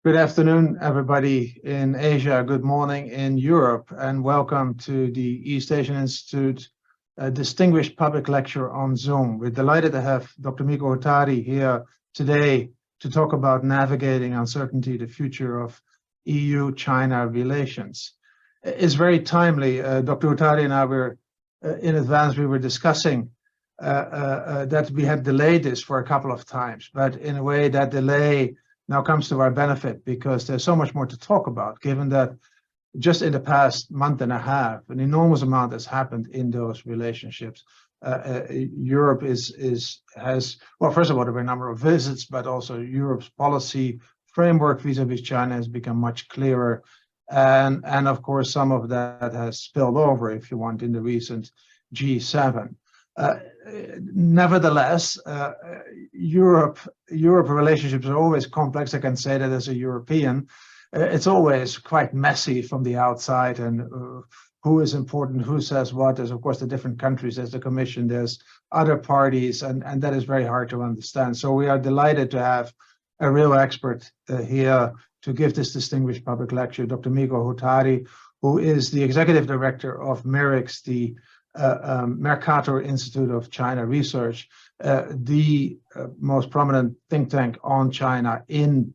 Good afternoon, everybody in Asia. Good morning in Europe, and welcome to the East Asian Institute Distinguished Public Lecture on Zoom. We're delighted to have Dr. Mikko Huotari here today to talk about navigating uncertainty, the future of EU-China relations. It's very timely. Dr. Huotari and I were, in advance, we were discussing that we had delayed this for a couple of times, but in a way that delay now comes to our benefit because there's so much more to talk about, given that just in the past month and a half, an enormous amount has happened in those relationships. Europe has, well, first of all, there were a number of visits, but also Europe's policy framework vis-a-vis China has become much clearer. And of course, some of that has spilled over, if you want, in the recent G7. Nevertheless, Europe relationships are always complex. I can say that as a European. It's always quite messy from the outside, and who is important, who says what. There's, of course, the different countries, there's the Commission, there's other parties, and that is very hard to understand. So we are delighted to have a real expert here to give this distinguished public lecture, Dr. Mikko Huotari, who is the Executive Director of MERICS, the Mercator Institute of China Research, the most prominent think tank on China in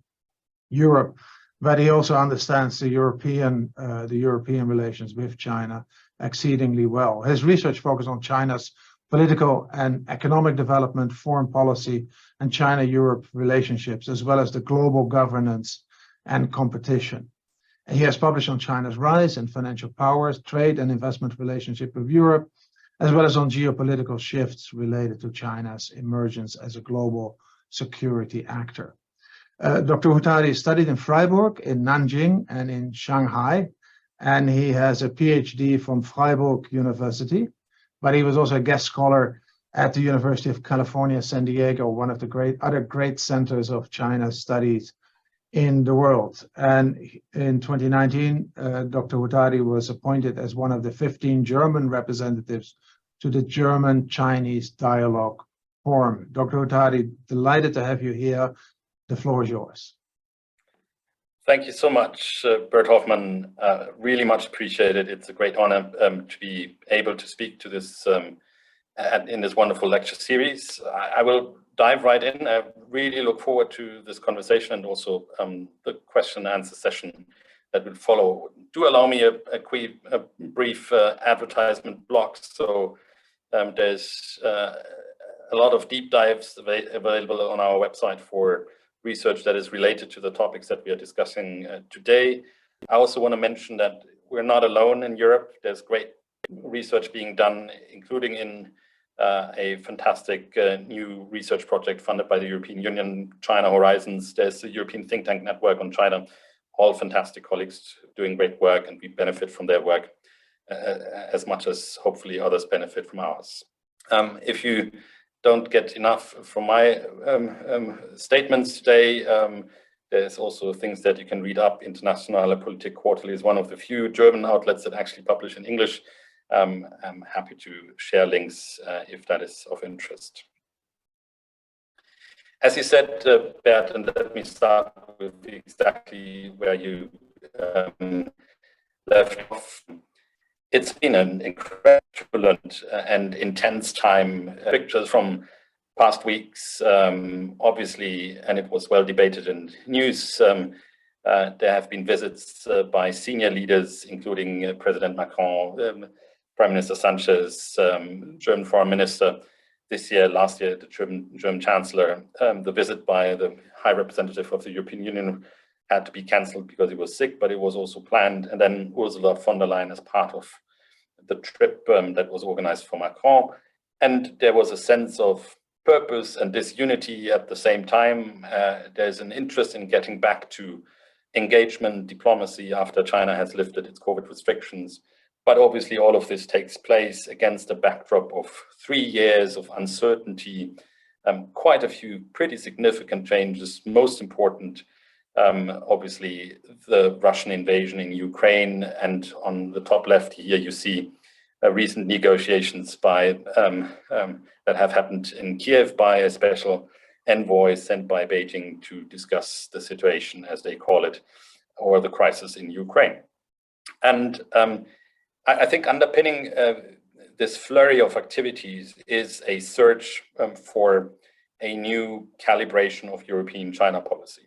Europe, but he also understands the European relations with China exceedingly well. His research focuses on China's political and economic development, foreign policy, and China-Europe relationships, as well as the global governance and competition. He has published on China's rise and financial powers, trade and investment relationship with Europe, as well as on geopolitical shifts related to China's emergence as a global security actor. Dr. Huotari studied in Freiburg, in Nanjing, and in Shanghai, and he has a PhD from Freiburg University, but he was also a guest scholar at the University of California, San Diego, one of the other great centers of China studies in the world. And in 2019, Dr. Huotari was appointed as one of the 15 German representatives to the German-Chinese Dialogue Forum. Dr. Huotari, delighted to have you here. The floor is yours. Thank you so much, Bert Hofman. Really much appreciated. It's a great honor to be able to speak to this in this wonderful lecture series. I will dive right in. I really look forward to this conversation and also the question and answer session that will follow. Do allow me a brief advertisement block. So there's a lot of deep dives available on our website for research that is related to the topics that we are discussing today. I also want to mention that we're not alone in Europe. There's great research being done, including in a fantastic new research project funded by the European Union, China Horizons. There's the European think tank network on China, all fantastic colleagues doing great work, and we benefit from their work as much as hopefully others benefit from ours. If you don't get enough from my statements today, there's also things that you can read up. Internationale Politik Quarterly is one of the few German outlets that actually publish in English. I'm happy to share links if that is of interest. As you said, Bert, and let me start with exactly where you left off. It's been an incredibly turbulent and intense time. Pictures from past weeks, obviously, and it was well debated in news. There have been visits by senior leaders, including President Macron, Prime Minister Sanchez, German Foreign Minister this year, last year, the German Chancellor. The visit by the High Representative of the European Union had to be cancelled because he was sick, but it was also planned. And then Ursula von der Leyen as part of the trip that was organized for Macron. And there was a sense of purpose and disunity at the same time. There's an interest in getting back to engagement, diplomacy after China has lifted its COVID restrictions. But obviously all of this takes place against a backdrop of 3 years of uncertainty, quite a few pretty significant changes. Most important, obviously, the Russian invasion in Ukraine. And on the top left here, you see recent negotiations by that have happened in Kiev by a special envoy sent by Beijing to discuss the situation, as they call it, or the crisis in Ukraine. And I think underpinning this flurry of activities is a search for a new calibration of European China policy.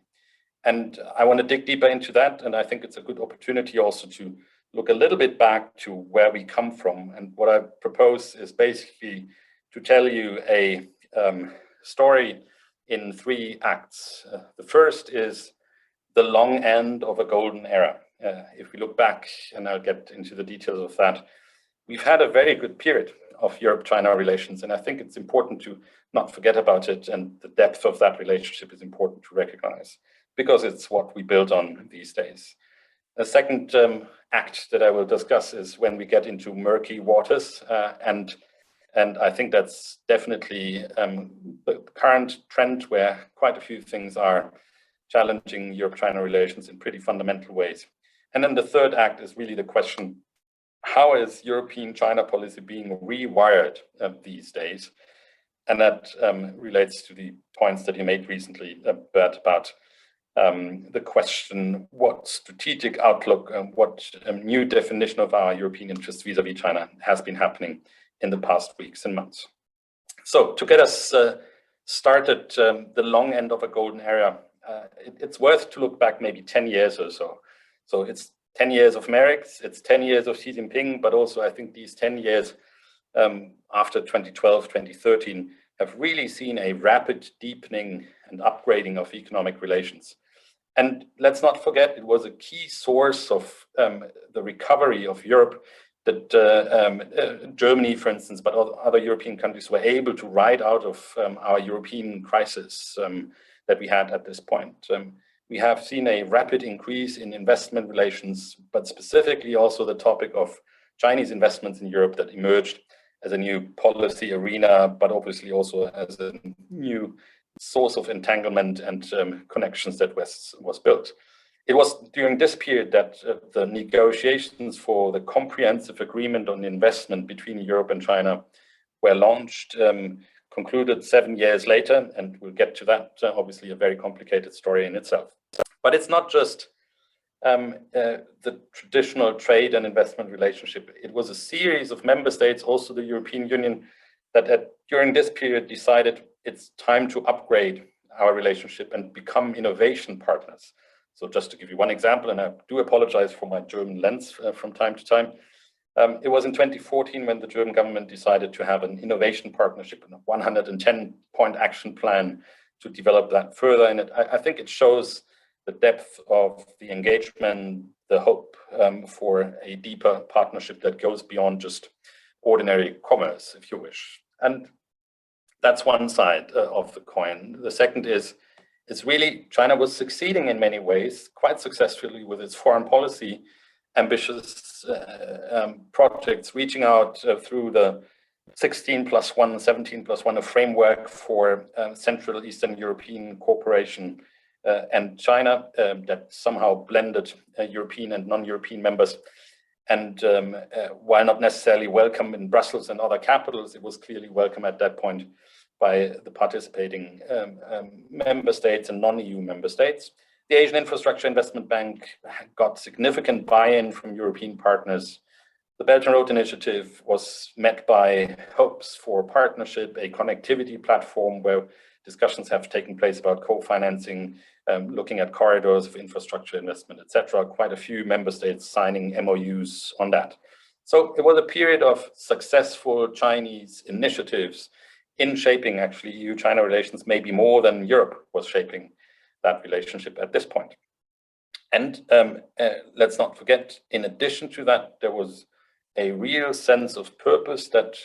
And I want to dig deeper into that, and I think it's a good opportunity also to look a little bit back to where we come from. And what I propose is basically to tell you a story in 3 acts. The first is the long end of a golden era. If we look back, and I'll get into the details of that, we've had a very good period of Europe-China relations, and I think it's important to not forget about it, and the depth of that relationship is important to recognize, because it's what we build on these days. The second act that I will discuss is when we get into murky waters, and I think that's definitely the current trend where quite a few things are challenging Europe-China relations in pretty fundamental ways. And then the third act is really the question, how is European China policy being rewired these days? And that relates to the points that you made recently, Bert, about the question, what strategic outlook and what new definition of our European interests vis-a-vis China has been happening in the past weeks and months. So to get us started, the long end of a golden era, it's worth to look back maybe 10 years or so. So it's 10 years of MERICS, it's 10 years of Xi Jinping, but also I think these 10 years after 2012, 2013 have really seen a rapid deepening and upgrading of economic relations. And let's not forget, it was a key source of the recovery of Europe that Germany, for instance, but other European countries were able to ride out of our European crisis that we had at this point. We have seen a rapid increase in investment relations, but specifically also the topic of Chinese investments in Europe that emerged as a new policy arena, but obviously also as a new source of entanglement and connections that was built. It was during this period that the negotiations for the comprehensive agreement on investment between Europe and China were launched, concluded 7 years later, and we'll get to that, obviously a very complicated story in itself. But it's not just the traditional trade and investment relationship. It was a series of member states, also the European Union, that during this period decided it's time to upgrade our relationship and become innovation partners. So just to give you one example, and I do apologize for my German lens from time to time. It was in 2014 when the German government decided to have an innovation partnership and a 110-point action plan to develop that further. And I think it shows the depth of the engagement, the hope for a deeper partnership that goes beyond just ordinary commerce, if you wish. And that's one side of the coin. The second is, it's really, China was succeeding in many ways, quite successfully with its foreign policy, ambitious projects, reaching out through the 16+1, 17+1, a framework for Central Eastern European cooperation and China that somehow blended European and non-European members. And while not necessarily welcome in Brussels and other capitals, it was clearly welcome at that point by the participating member states and non-EU member states. The Asian Infrastructure Investment Bank got significant buy-in from European partners. The Belt and Road Initiative was met by hopes for partnership, a connectivity platform where discussions have taken place about co-financing, looking at corridors of infrastructure investment, etc. Quite a few member states signing MOUs on that. So it was a period of successful Chinese initiatives in shaping actually EU-China relations, maybe more than Europe was shaping that relationship at this point. And let's not forget, in addition to that, there was a real sense of purpose that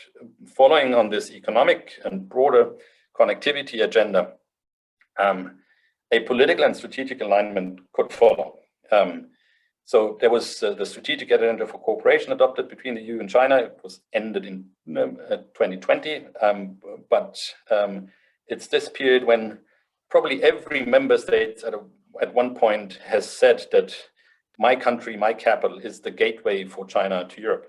following on this economic and broader connectivity agenda, a political and strategic alignment could follow. So there was the strategic agenda for cooperation adopted between the EU and China. It was ended in 2020, but it's this period when probably every member state at one point has said that my country, my capital is the gateway for China to Europe.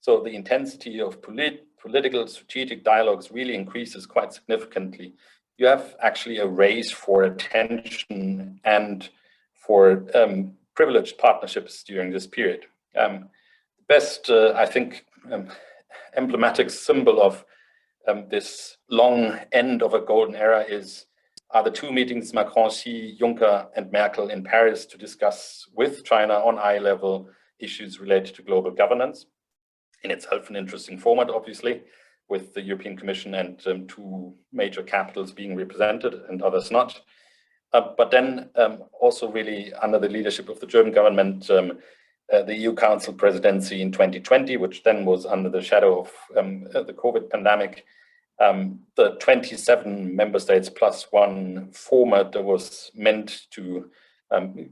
So the intensity of political strategic dialogues really increases quite significantly you have actually a race for attention and for privileged partnerships during this period. Best, I think, emblematic symbol of this long end of a golden era are the two meetings Macron, Xi, Juncker, and Merkel in Paris to discuss with China on eye level issues related to global governance. In itself, an interesting format, obviously, with the European Commission and two major capitals being represented and others not. But then also really under the leadership of the German government, the EU Council presidency in 2020, which then was under the shadow of the COVID pandemic, the 27 member states plus one format that was meant to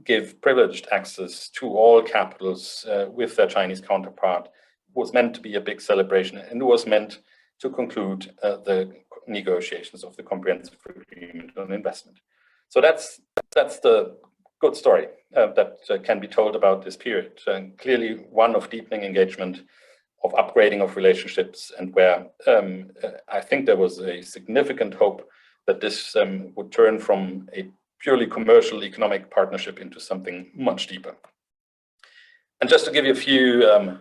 give privileged access to all capitals with their Chinese counterpart was meant to be a big celebration, and it was meant to conclude the negotiations of the comprehensive agreement on investment. So that's the good story that can be told about this period. Clearly one of deepening engagement, of upgrading of relationships, and where I think there was a significant hope that this would turn from a purely commercial economic partnership into something much deeper. And just to give you a few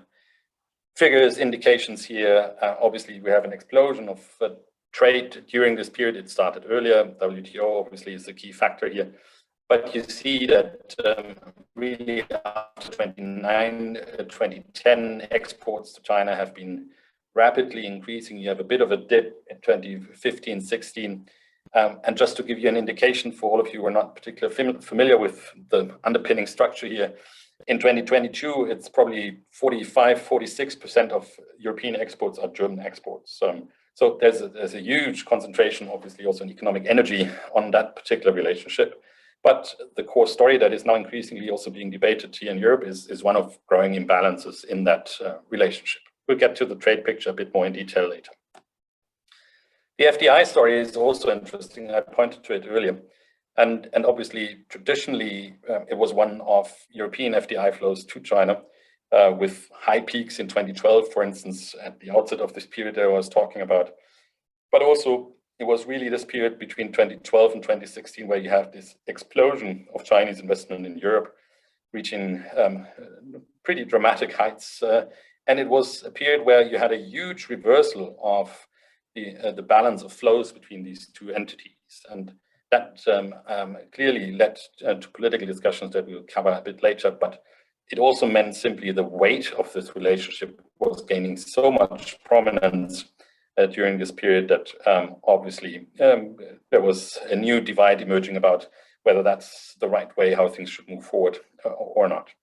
figures, indications here, obviously we have an explosion of trade during this period. It started earlier. WTO obviously is the key factor here. But you see that really after 2010, exports to China have been rapidly increasing. You have a bit of a dip in 2015, 16. And just to give you an indication for all of you who are not particularly familiar with the underpinning structure here, in 2022, it's probably 45, 46% of European exports are German exports. So there's a huge concentration, obviously also in economic energy on that particular relationship. But the core story that is now increasingly also being debated here in Europe is one of growing imbalances in that relationship. We'll get to the trade picture a bit more in detail later. The FDI story is also interesting. I pointed to it earlier. And obviously, traditionally, it was one of European FDI flows to China with high peaks in 2012, for instance, at the outset of this period that I was talking about. But also, it was really this period between 2012 and 2016 where you have this explosion of Chinese investment in Europe, reaching pretty dramatic heights. And it was a period where you had a huge reversal of the balance of flows between these two entities. And that clearly led to political discussions that we'll cover a bit later, but it also meant simply the weight of this relationship was gaining so much prominence during this period that obviously there was a new divide emerging about whether that's the right way how things should move forward or not.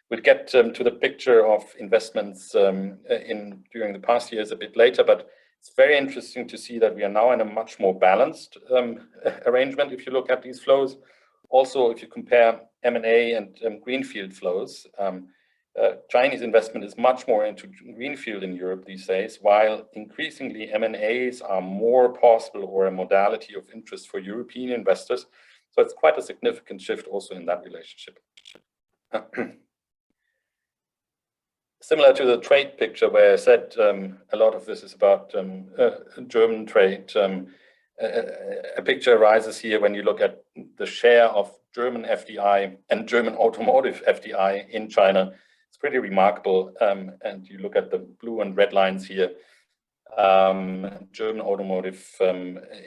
We'll get to the picture of investments during the past years a bit later, but it's very interesting to see that we are now in a much more balanced arrangement if you look at these flows. Also, if you compare M&A and greenfield flows, Chinese investment is much more into greenfield in Europe these days, while increasingly M&As are more possible or a modality of interest for European investors. So it's quite a significant shift also in that relationship. Similar to the trade picture where I said a lot of this is about German trade, a picture arises here when you look at the share of German FDI and German automotive FDI in China. It's pretty remarkable. And you look at the blue and red lines here. German automotive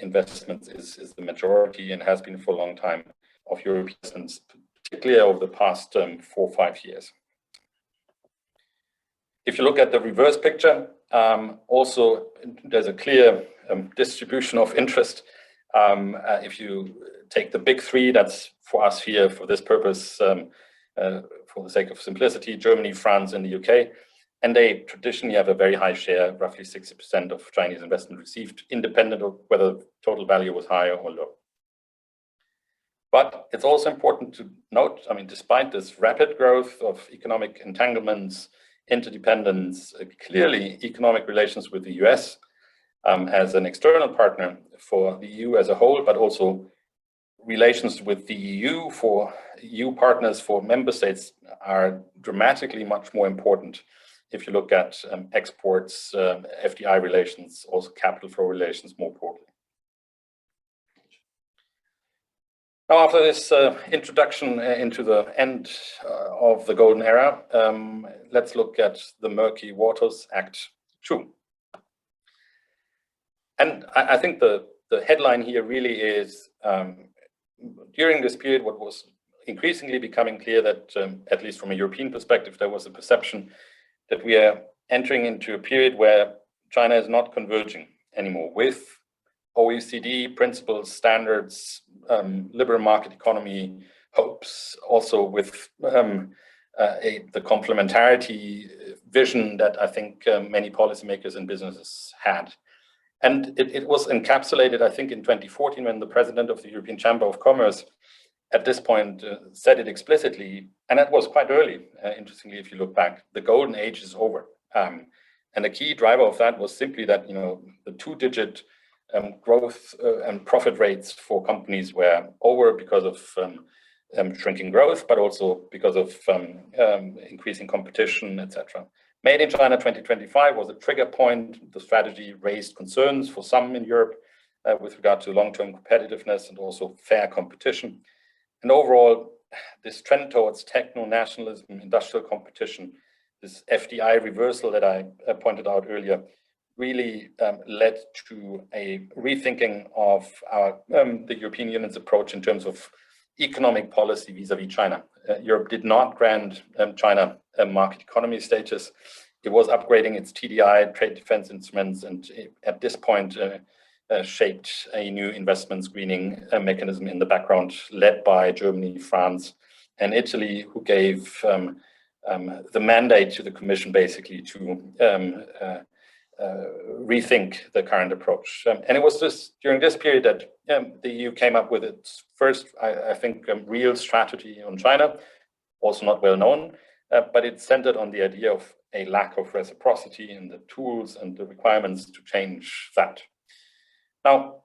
investments is the majority and has been for a long time of European investments, particularly over the past 4 or 5 years. If you look at the reverse picture, also there's a clear distribution of interest. If you take the big three, that's for us here for this purpose, for the sake of simplicity, Germany, France, and the UK. And they traditionally have a very high share, roughly 60% of Chinese investment received, independent of whether total value was higher or low. But it's also important to note, I mean, despite this rapid growth of economic entanglements, interdependence, clearly economic relations with the US as an external partner for the EU as a whole, but also relations with the EU for EU partners for member states are dramatically much more important if you look at exports, FDI relations, also capital flow relations more broadly. Now, after this introduction into the end of the golden era, let's look at the Murky Waters Act 2. And I think the headline here really is, during this period, what was increasingly becoming clear that, at least from a European perspective, there was a perception that we are entering into a period where China is not converging anymore with OECD principles, standards, liberal market economy hopes, also with the complementarity vision that I think many policymakers and businesses had. And it was encapsulated, I think, in 2014 when the president of the European Chamber of Commerce at this point said it explicitly, and that was quite early, interestingly, if you look back. The golden age is over. And the key driver of that was simply that, the two-digit growth and profit rates for companies were over because of shrinking growth, but also because of increasing competition, etc. Made in China 2025 was a trigger point. The strategy raised concerns for some in Europe with regard to long-term competitiveness and also fair competition. And overall, this trend towards techno-nationalism, industrial competition, this FDI reversal that I pointed out earlier, really led to a rethinking of the European Union's approach in terms of economic policy vis-a-vis China. Europe did not grant China a market economy status. It was upgrading its TDI, trade defense instruments, and at this point shaped a new investment screening mechanism in the background, led by Germany, France, and Italy, who gave the mandate to the Commission basically to rethink the current approach. And it was during this period that the EU came up with its first, I think, real strategy on China, also not well known, but it centered on the idea of a lack of reciprocity in the tools and the requirements to change that. Now,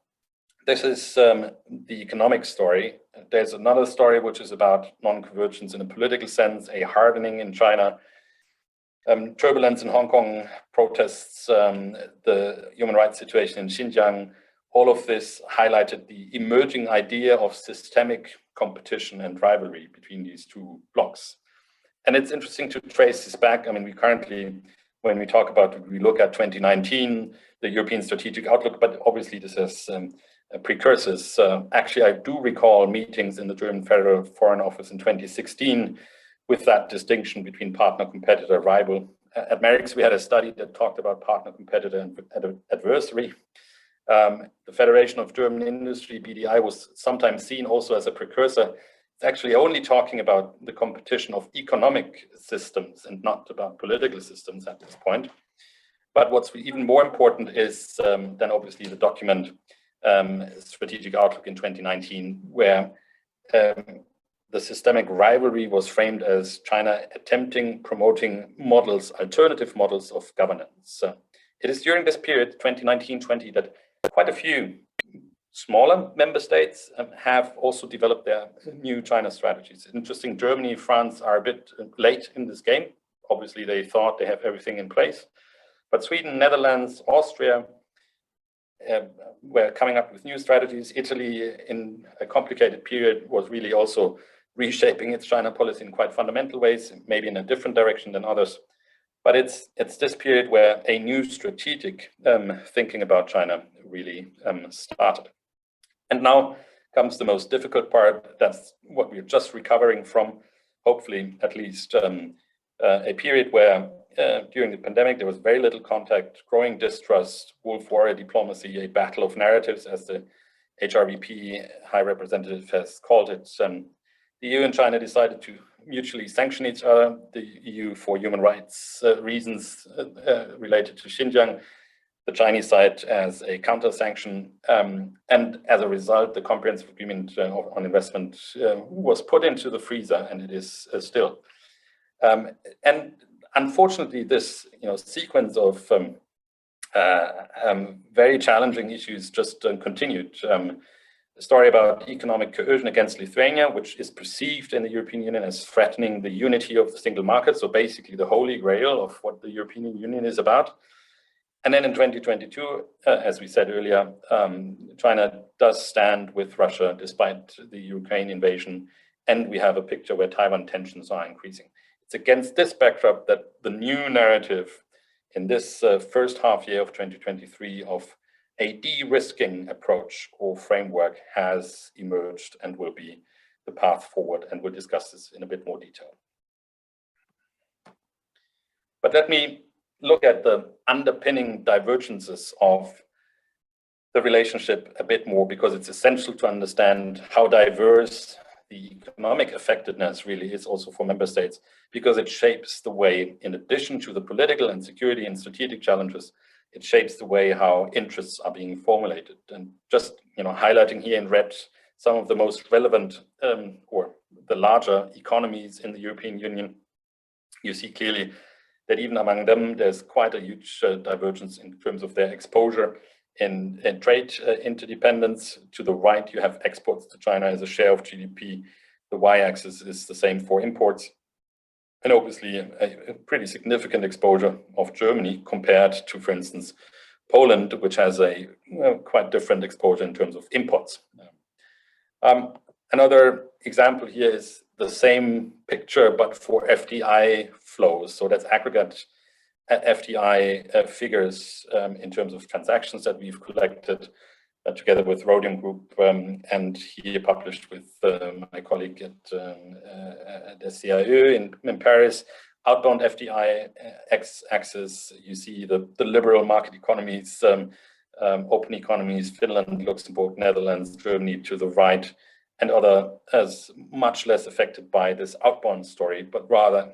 this is the economic story. There's another story which is about non-convergence in a political sense, a hardening in China, turbulence in Hong Kong, protests, the human rights situation in Xinjiang. All of this highlighted the emerging idea of systemic competition and rivalry between these two blocks. And it's interesting to trace this back. I mean, we currently, when we talk about, we look at 2019, the European Strategic Outlook, but obviously this has precursors. Actually, I do recall meetings in the German Federal Foreign Office in 2016 with that distinction between partner, competitor, rival. At MERICS, we had a study that talked about partner, competitor, and adversary. The Federation of German Industry, BDI, was sometimes seen also as a precursor. It's actually only talking about the competition of economic systems and not about political systems at this point. But what's even more important is then obviously the document Strategic Outlook in 2019, where the systemic rivalry was framed as China promoting models, alternative models of governance. It is during this period, 2019-20, that quite a few smaller member states have also developed their new China strategies. Interesting, Germany, France are a bit late in this game. Obviously, they thought they have everything in place. But Sweden, Netherlands, Austria were coming up with new strategies. Italy, in a complicated period, was really also reshaping its China policy in quite fundamental ways, maybe in a different direction than others. But it's this period where a new strategic thinking about China really started. And now comes the most difficult part. That's what we're just recovering from, hopefully at least a period where during the pandemic there was very little contact, growing distrust, Wolf Warrior diplomacy, a battle of narratives, as the HRVP High Representative has called it. The EU and China decided to mutually sanction each other, the EU for human rights reasons related to Xinjiang, the Chinese side as a counter-sanction, and as a result, the comprehensive agreement on investment was put into the freezer, and it is still. And unfortunately, this sequence of very challenging issues just continued. The story about economic coercion against Lithuania, which is perceived in the European Union as threatening the unity of the single market, so basically the holy grail of what the European Union is about. And then in 2022, as we said earlier, China does stand with Russia despite the Ukraine invasion, and we have a picture where Taiwan tensions are increasing. It's against this backdrop that the new narrative in this first half year of 2023 of a de-risking approach or framework has emerged and will be the path forward, and we'll discuss this in a bit more detail. But let me look at the underpinning divergences of the relationship a bit more, because it's essential to understand how diverse the economic effectiveness really is also for member states, because it shapes the way, in addition to the political and security and strategic challenges, it shapes the way how interests are being formulated. And just highlighting here in red some of the most relevant or the larger economies in the European Union, you see clearly that even among them, there's quite a huge divergence in terms of their exposure in trade interdependence. To the right, you have exports to China as a share of GDP. The y-axis is the same for imports. And obviously, a pretty significant exposure of Germany compared to, for instance, Poland, which has a quite different exposure in terms of imports. Another example here is the same picture, but for FDI flows. So that's aggregate FDI figures in terms of transactions that we've collected together with Rhodium Group, and here published with my colleague at the CIE in Paris. Outbound FDI x-axis, you see the liberal market economies, open economies, Finland, Luxembourg, Netherlands, Germany to the right, and other as much less affected by this outbound story, but rather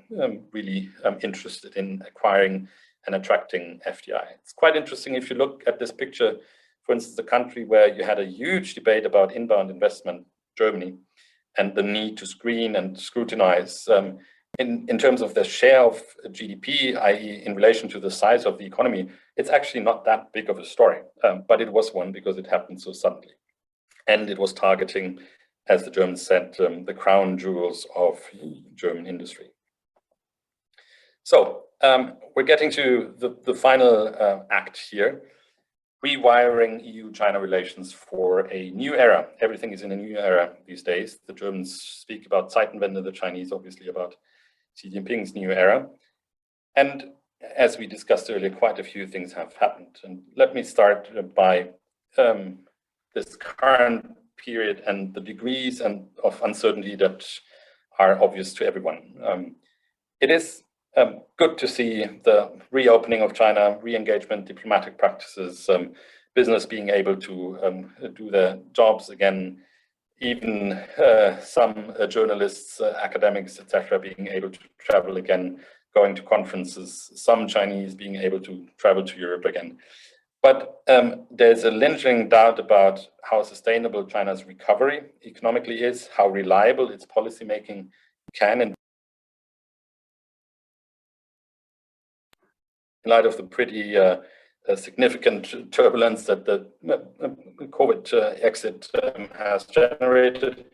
really interested in acquiring and attracting FDI. It's quite interesting if you look at this picture, for instance, a country where you had a huge debate about inbound investment, Germany, and the need to screen and scrutinize in terms of the share of GDP, i.e. in relation to the size of the economy. It's actually not that big of a story, but it was one because it happened so suddenly. And it was targeting, as the Germans said, the crown jewels of German industry. So we're getting to the final act here, rewiring EU-China relations for a new era. Everything is in a new era these days. The Germans speak about Zeitenwende, the Chinese obviously about Xi Jinping's new era. And as we discussed earlier, quite a few things have happened. And let me start by this current period and the degrees of uncertainty that are obvious to everyone. It is good to see the reopening of China, re-engagement, diplomatic practices, business being able to do their jobs again, even some journalists, academics, etc., being able to travel again, going to conferences, some Chinese being able to travel to Europe again. But there's a lingering doubt about how sustainable China's recovery economically is, how reliable its policymaking can, and in light of the pretty significant turbulence that the COVID exit has generated,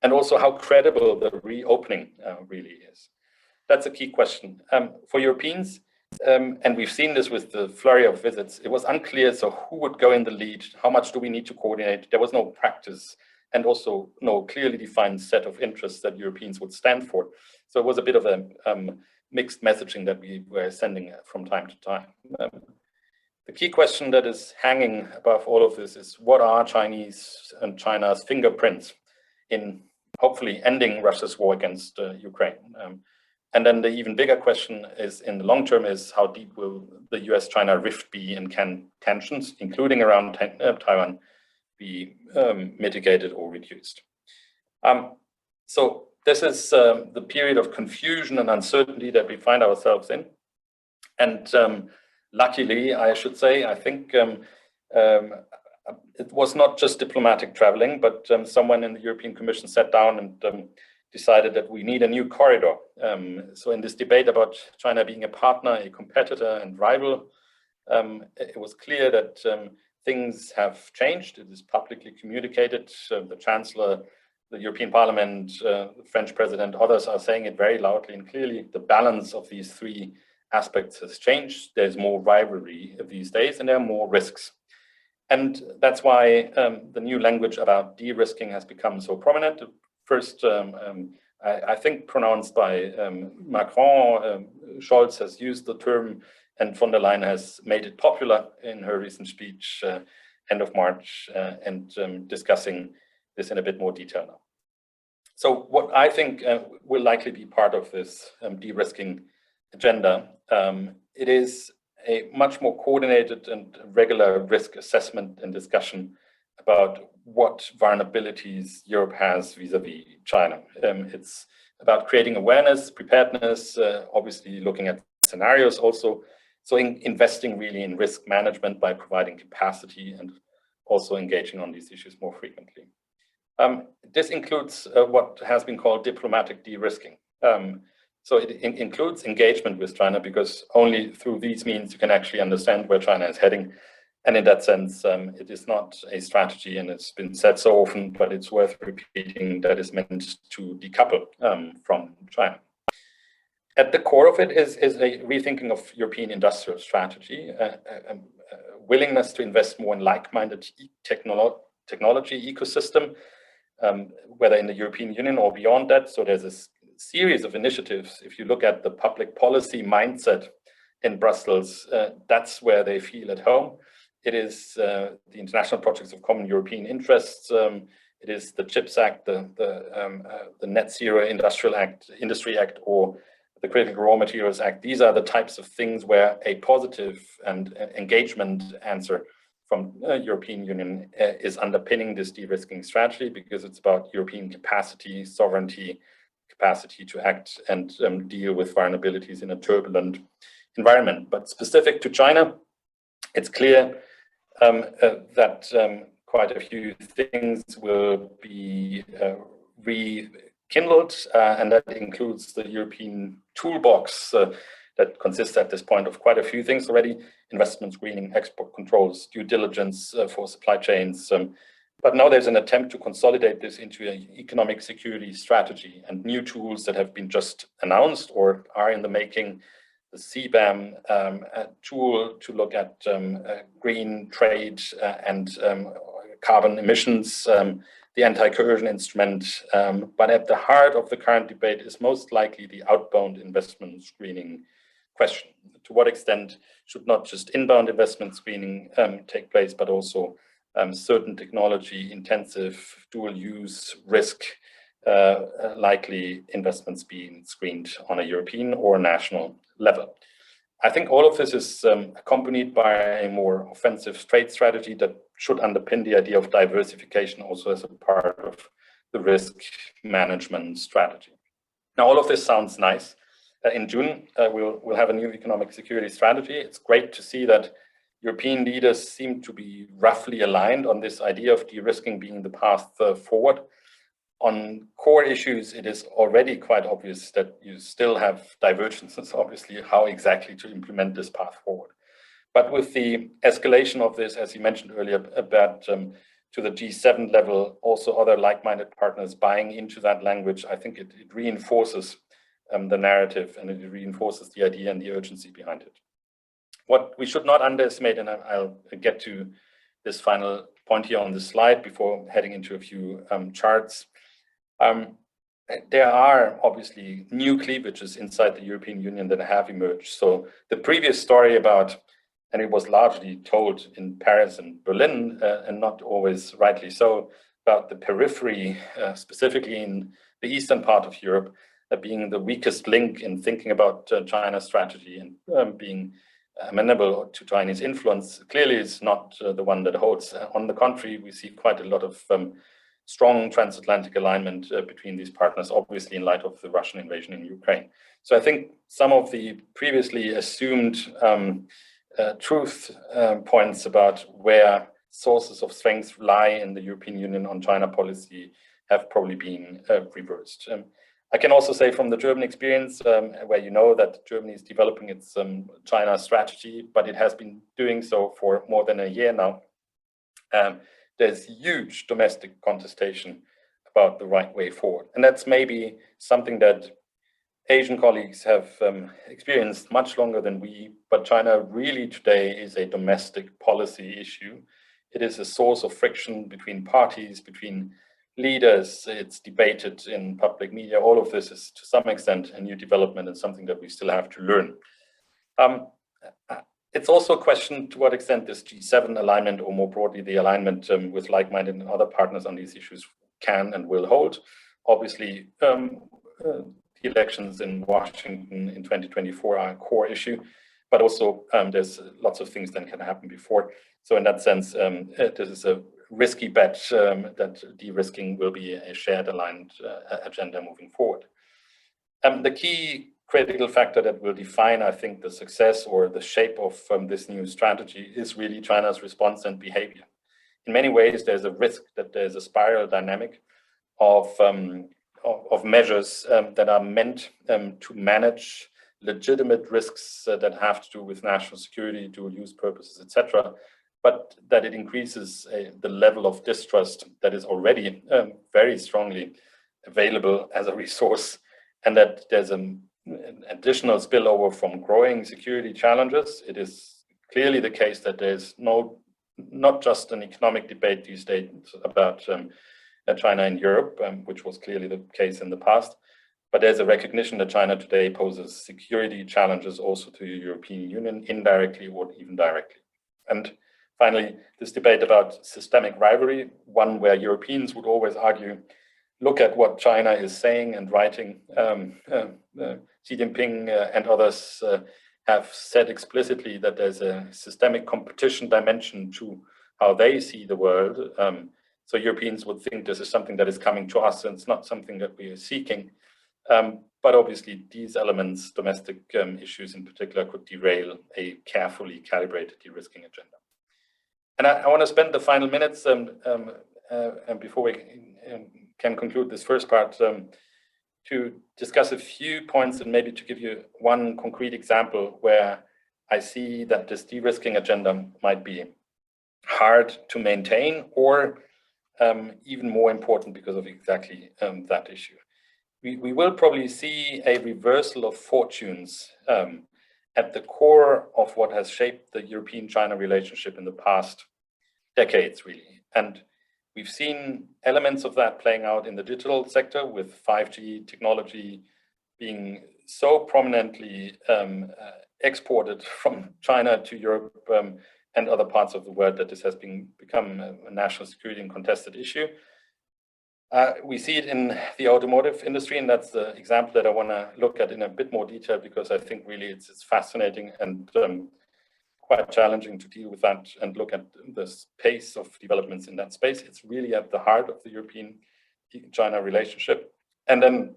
and also how credible the reopening really is. That's a key question. For Europeans, and we've seen this with the flurry of visits, it was unclear, so who would go in the lead? How much do we need to coordinate? There was no practice and also no clearly defined set of interests that Europeans would stand for. So it was a bit of a mixed messaging that we were sending from time to time. The key question that is hanging above all of this is, what are Chinese and China's fingerprints in hopefully ending Russia's war against Ukraine? And then the even bigger question is, in the long term, is how deep will the US-China rift be, and can tensions, including around Taiwan, be mitigated or reduced? So this is the period of confusion and uncertainty that we find ourselves in. And luckily, I should say, I think it was not just diplomatic traveling, but someone in the European Commission sat down and decided that we need a new corridor. So in this debate about China being a partner, a competitor and rival, it was clear that things have changed. It is publicly communicated. The Chancellor, the European Parliament, the French President, others are saying it very loudly and clearly. The balance of these three aspects has changed. There's more rivalry these days, and there are more risks. And that's why the new language about de-risking has become so prominent. First, I think pronounced by Macron, Scholz has used the term, and von der Leyen has made it popular in her recent speech, end of March, and discussing this in a bit more detail now. So what I think will likely be part of this de-risking agenda, it is a much more coordinated and regular risk assessment and discussion about what vulnerabilities Europe has vis-a-vis China. It's about creating awareness, preparedness, obviously looking at scenarios also. So investing really in risk management by providing capacity and also engaging on these issues more frequently. This includes what has been called diplomatic de-risking. So it includes engagement with China, because only through these means you can actually understand where China is heading. And in that sense, it is not a strategy, and it's been said so often, but it's worth repeating, that is meant to decouple from China. At the core of it is a rethinking of European industrial strategy, a willingness to invest more in like-minded technology ecosystem, whether in the European Union or beyond that. So there's a series of initiatives. If you look at the public policy mindset in Brussels, that's where they feel at home. It is the international projects of common European interests. It is the CHIPS Act, the Net Zero Industry Act, or the Critical Raw Materials Act. These are the types of things where a positive and engagement answer from European Union is underpinning this de-risking strategy, because it's about European capacity, sovereignty, capacity to act and deal with vulnerabilities in a turbulent environment. But specific to China, it's clear that quite a few things will be rekindled, and that includes the European toolbox that consists at this point of quite a few things already: investment screening, export controls, due diligence for supply chains. But now there's an attempt to consolidate this into an economic security strategy, and new tools that have been just announced or are in the making. The CBAM tool to look at green trade and carbon emissions, the anti-coercion instrument. But at the heart of the current debate is most likely the outbound investment screening question. To what extent should not just inbound investment screening take place, but also certain technology intensive dual use risk likely investments being screened on a European or national level. I think all of this is accompanied by a more offensive trade strategy that should underpin the idea of diversification also as a part of the risk management strategy. Now, all of this sounds nice. In June, we'll have a new economic security strategy. It's great to see that European leaders seem to be roughly aligned on this idea of de-risking being the path forward. On core issues, it is already quite obvious that you still have divergences, obviously, how exactly to implement this path forward. But with the escalation of this, as you mentioned earlier, about to the G7 level, also other like-minded partners buying into that language, I think it reinforces the narrative, and it reinforces the idea and the urgency behind it. What we should not underestimate, and I'll get to this final point here on this slide before heading into a few charts. There are obviously new cleavages inside the European Union that have emerged. So the previous story about, and it was largely told in Paris and Berlin, and not always rightly so, about the periphery, specifically in the eastern part of Europe, being the weakest link in thinking about China's strategy and being amenable to Chinese influence, clearly is not the one that holds. On the contrary, we see quite a lot of strong transatlantic alignment between these partners, obviously in light of the Russian invasion in Ukraine. So I think some of the previously assumed truth points about where sources of strength lie in the European Union on China policy have probably been reversed. I can also say from the German experience, where you know that Germany is developing its China strategy, but it has been doing so for more than a year now. There's huge domestic contestation about the right way forward. And that's maybe something that Asian colleagues have experienced much longer than we, but China really today is a domestic policy issue. It is a source of friction between parties, between leaders. It's debated in public media. All of this is to some extent a new development and something that we still have to learn. It's also a question to what extent this G7 alignment, or more broadly the alignment with like-minded and other partners on these issues, can and will hold. Obviously, the elections in Washington in 2024 are a core issue, but also there's lots of things that can happen before. So in that sense, this is a risky bet that de-risking will be a shared aligned agenda moving forward. The key critical factor that will define, I think, the success or the shape of this new strategy is really China's response and behavior. In many ways, there's a risk that there's a spiral dynamic of measures that are meant to manage legitimate risks that have to do with national security, dual use purposes, etc., but that it increases the level of distrust that is already very strongly available as a resource, and that there's an additional spillover from growing security challenges. It is clearly the case that there's not just an economic debate these days about China and Europe, which was clearly the case in the past, but there's a recognition that China today poses security challenges also to the European Union, indirectly or even directly. And finally, this debate about systemic rivalry, one where Europeans would always argue, look at what China is saying and writing. Xi Jinping and others have said explicitly that there's a systemic competition dimension to how they see the world. So Europeans would think this is something that is coming to us and it's not something that we are seeking. But obviously these elements, domestic issues in particular, could derail a carefully calibrated de-risking agenda. And I want to spend the final minutes and before we can conclude this first part to discuss a few points and maybe to give you one concrete example where I see that this de-risking agenda might be hard to maintain or even more important because of exactly that issue. We will probably see a reversal of fortunes at the core of what has shaped the European-China relationship in the past decades, really. And we've seen elements of that playing out in the digital sector with 5G technology being so prominently exported from China to Europe and other parts of the world that this has become a national security and contested issue. We see it in the automotive industry, and that's the example that I want to look at in a bit more detail because I think really it's fascinating and quite challenging to deal with that and look at the pace of developments in that space. It's really at the heart of the European-China relationship. And then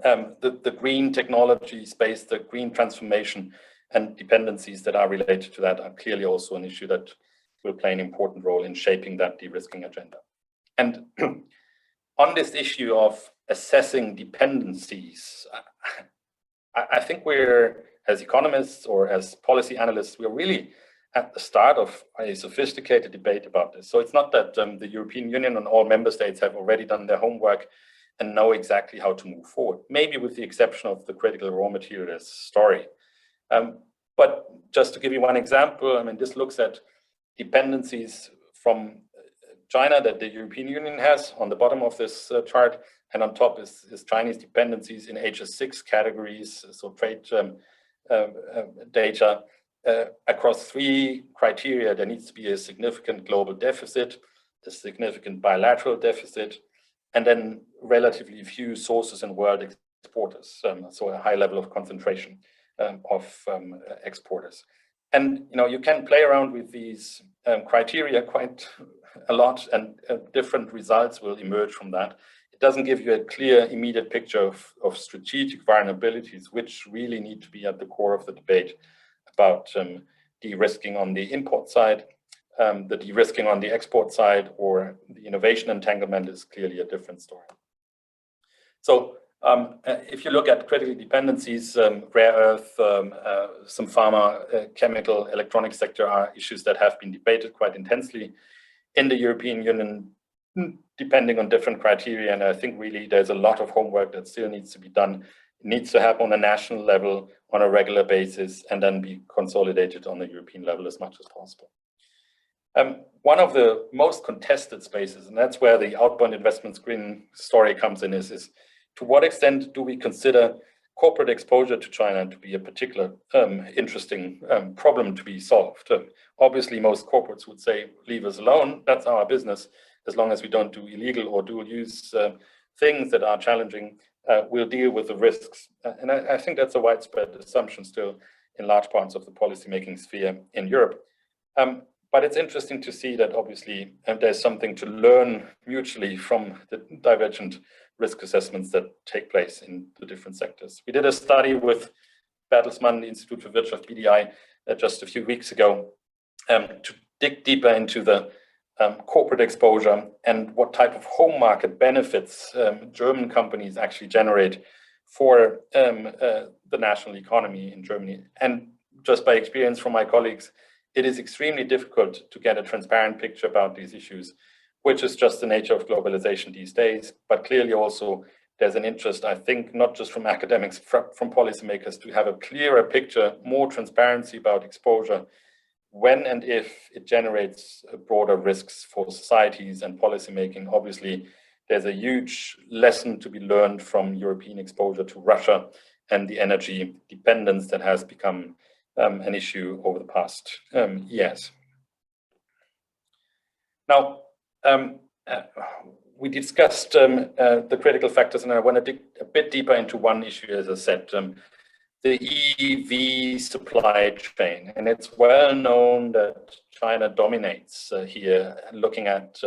the green technology space, the green transformation and dependencies that are related to that are clearly also an issue that will play an important role in shaping that de-risking agenda. And on this issue of assessing dependencies, I think we're, as economists or as policy analysts, we're really at the start of a sophisticated debate about this. So it's not that the European Union and all member states have already done their homework and know exactly how to move forward, maybe with the exception of the critical raw materials story. But just to give you one example, I mean, this looks at dependencies from China that the European Union has on the bottom of this chart, and on top is Chinese dependencies in HS6 categories, so trade data across three criteria. There needs to be a significant global deficit, a significant bilateral deficit, and then relatively few sources and world exporters, so a high level of concentration of exporters. And you can play around with these criteria quite a lot, and different results will emerge from that. It doesn't give you a clear, immediate picture of strategic vulnerabilities, which really need to be at the core of the debate about de-risking on the import side. The de-risking on the export side or the innovation entanglement is clearly a different story. So if you look at critical dependencies, rare earth, some pharma, chemical, electronic sector are issues that have been debated quite intensely in the European Union, depending on different criteria. And I think really there's a lot of homework that still needs to be done needs to happen on a national level on a regular basis and then be consolidated on the European level as much as possible. One of the most contested spaces, and that's where the outbound investment screening story comes in, is to what extent do we consider corporate exposure to China to be a particular interesting problem to be solved? Obviously, most corporates would say, leave us alone, that's our business. As long as we don't do illegal or dual use things that are challenging, we'll deal with the risks. And I think that's a widespread assumption still in large parts of the policymaking sphere in Europe. But it's interesting to see that obviously there's something to learn mutually from the divergent risk assessments that take place in the different sectors. We did a study with Bertelsmann, the Institute for Wirtschaft, BDI, just a few weeks ago to dig deeper into the corporate exposure and what type of home market benefits German companies actually generate for the national economy in Germany. And just by experience from my colleagues, it is extremely difficult to get a transparent picture about these issues, which is just the nature of globalization these days. But clearly also there's an interest, I think, not just from academics, from policymakers, to have a clearer picture, more transparency about exposure, when and if it generates broader risks for societies and policymaking. Obviously, there's a huge lesson to be learned from European exposure to Russia and the energy dependence that has become an issue over the past years. Now, we discussed the critical factors, and I want to dig a bit deeper into one issue, as I said, the EV supply chain. And it's well known that China dominates here, looking at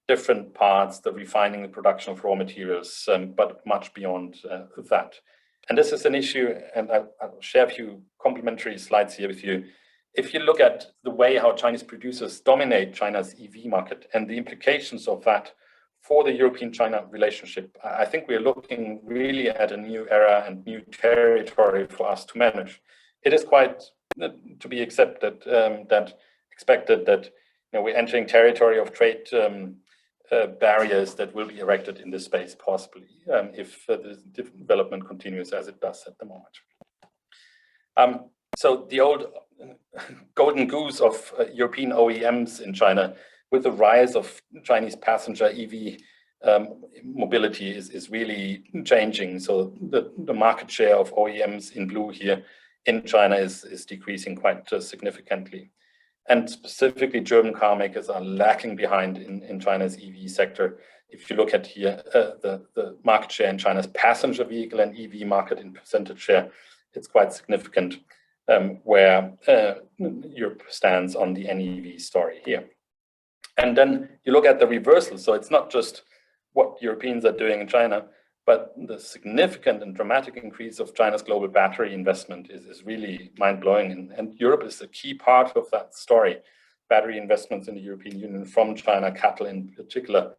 different parts, the refining, the production of raw materials, but much beyond that. And this is an issue, and I'll share a few complementary slides here with you. If you look at the way how Chinese producers dominate China's EV market and the implications of that for the European-China relationship, I think we're looking really at a new era and new territory for us to manage. It is quite to be expected that we're entering territory of trade barriers that will be erected in this space, possibly, if the development continues as it does at the moment. So the old golden goose of European OEMs in China, with the rise of Chinese passenger EV mobility, is really changing. So the market share of OEMs in blue here in China is decreasing quite significantly. And specifically, German car makers are lacking behind in China's EV sector. If you look at here, the market share in China's passenger vehicle and EV market in percentage share, it's quite significant where Europe stands on the NEV story here. And then you look at the reversal. So it's not just what Europeans are doing in China, but the significant and dramatic increase of China's global battery investment is really mind-blowing. And Europe is a key part of that story. Battery investments in the European Union from China, CATL in particular,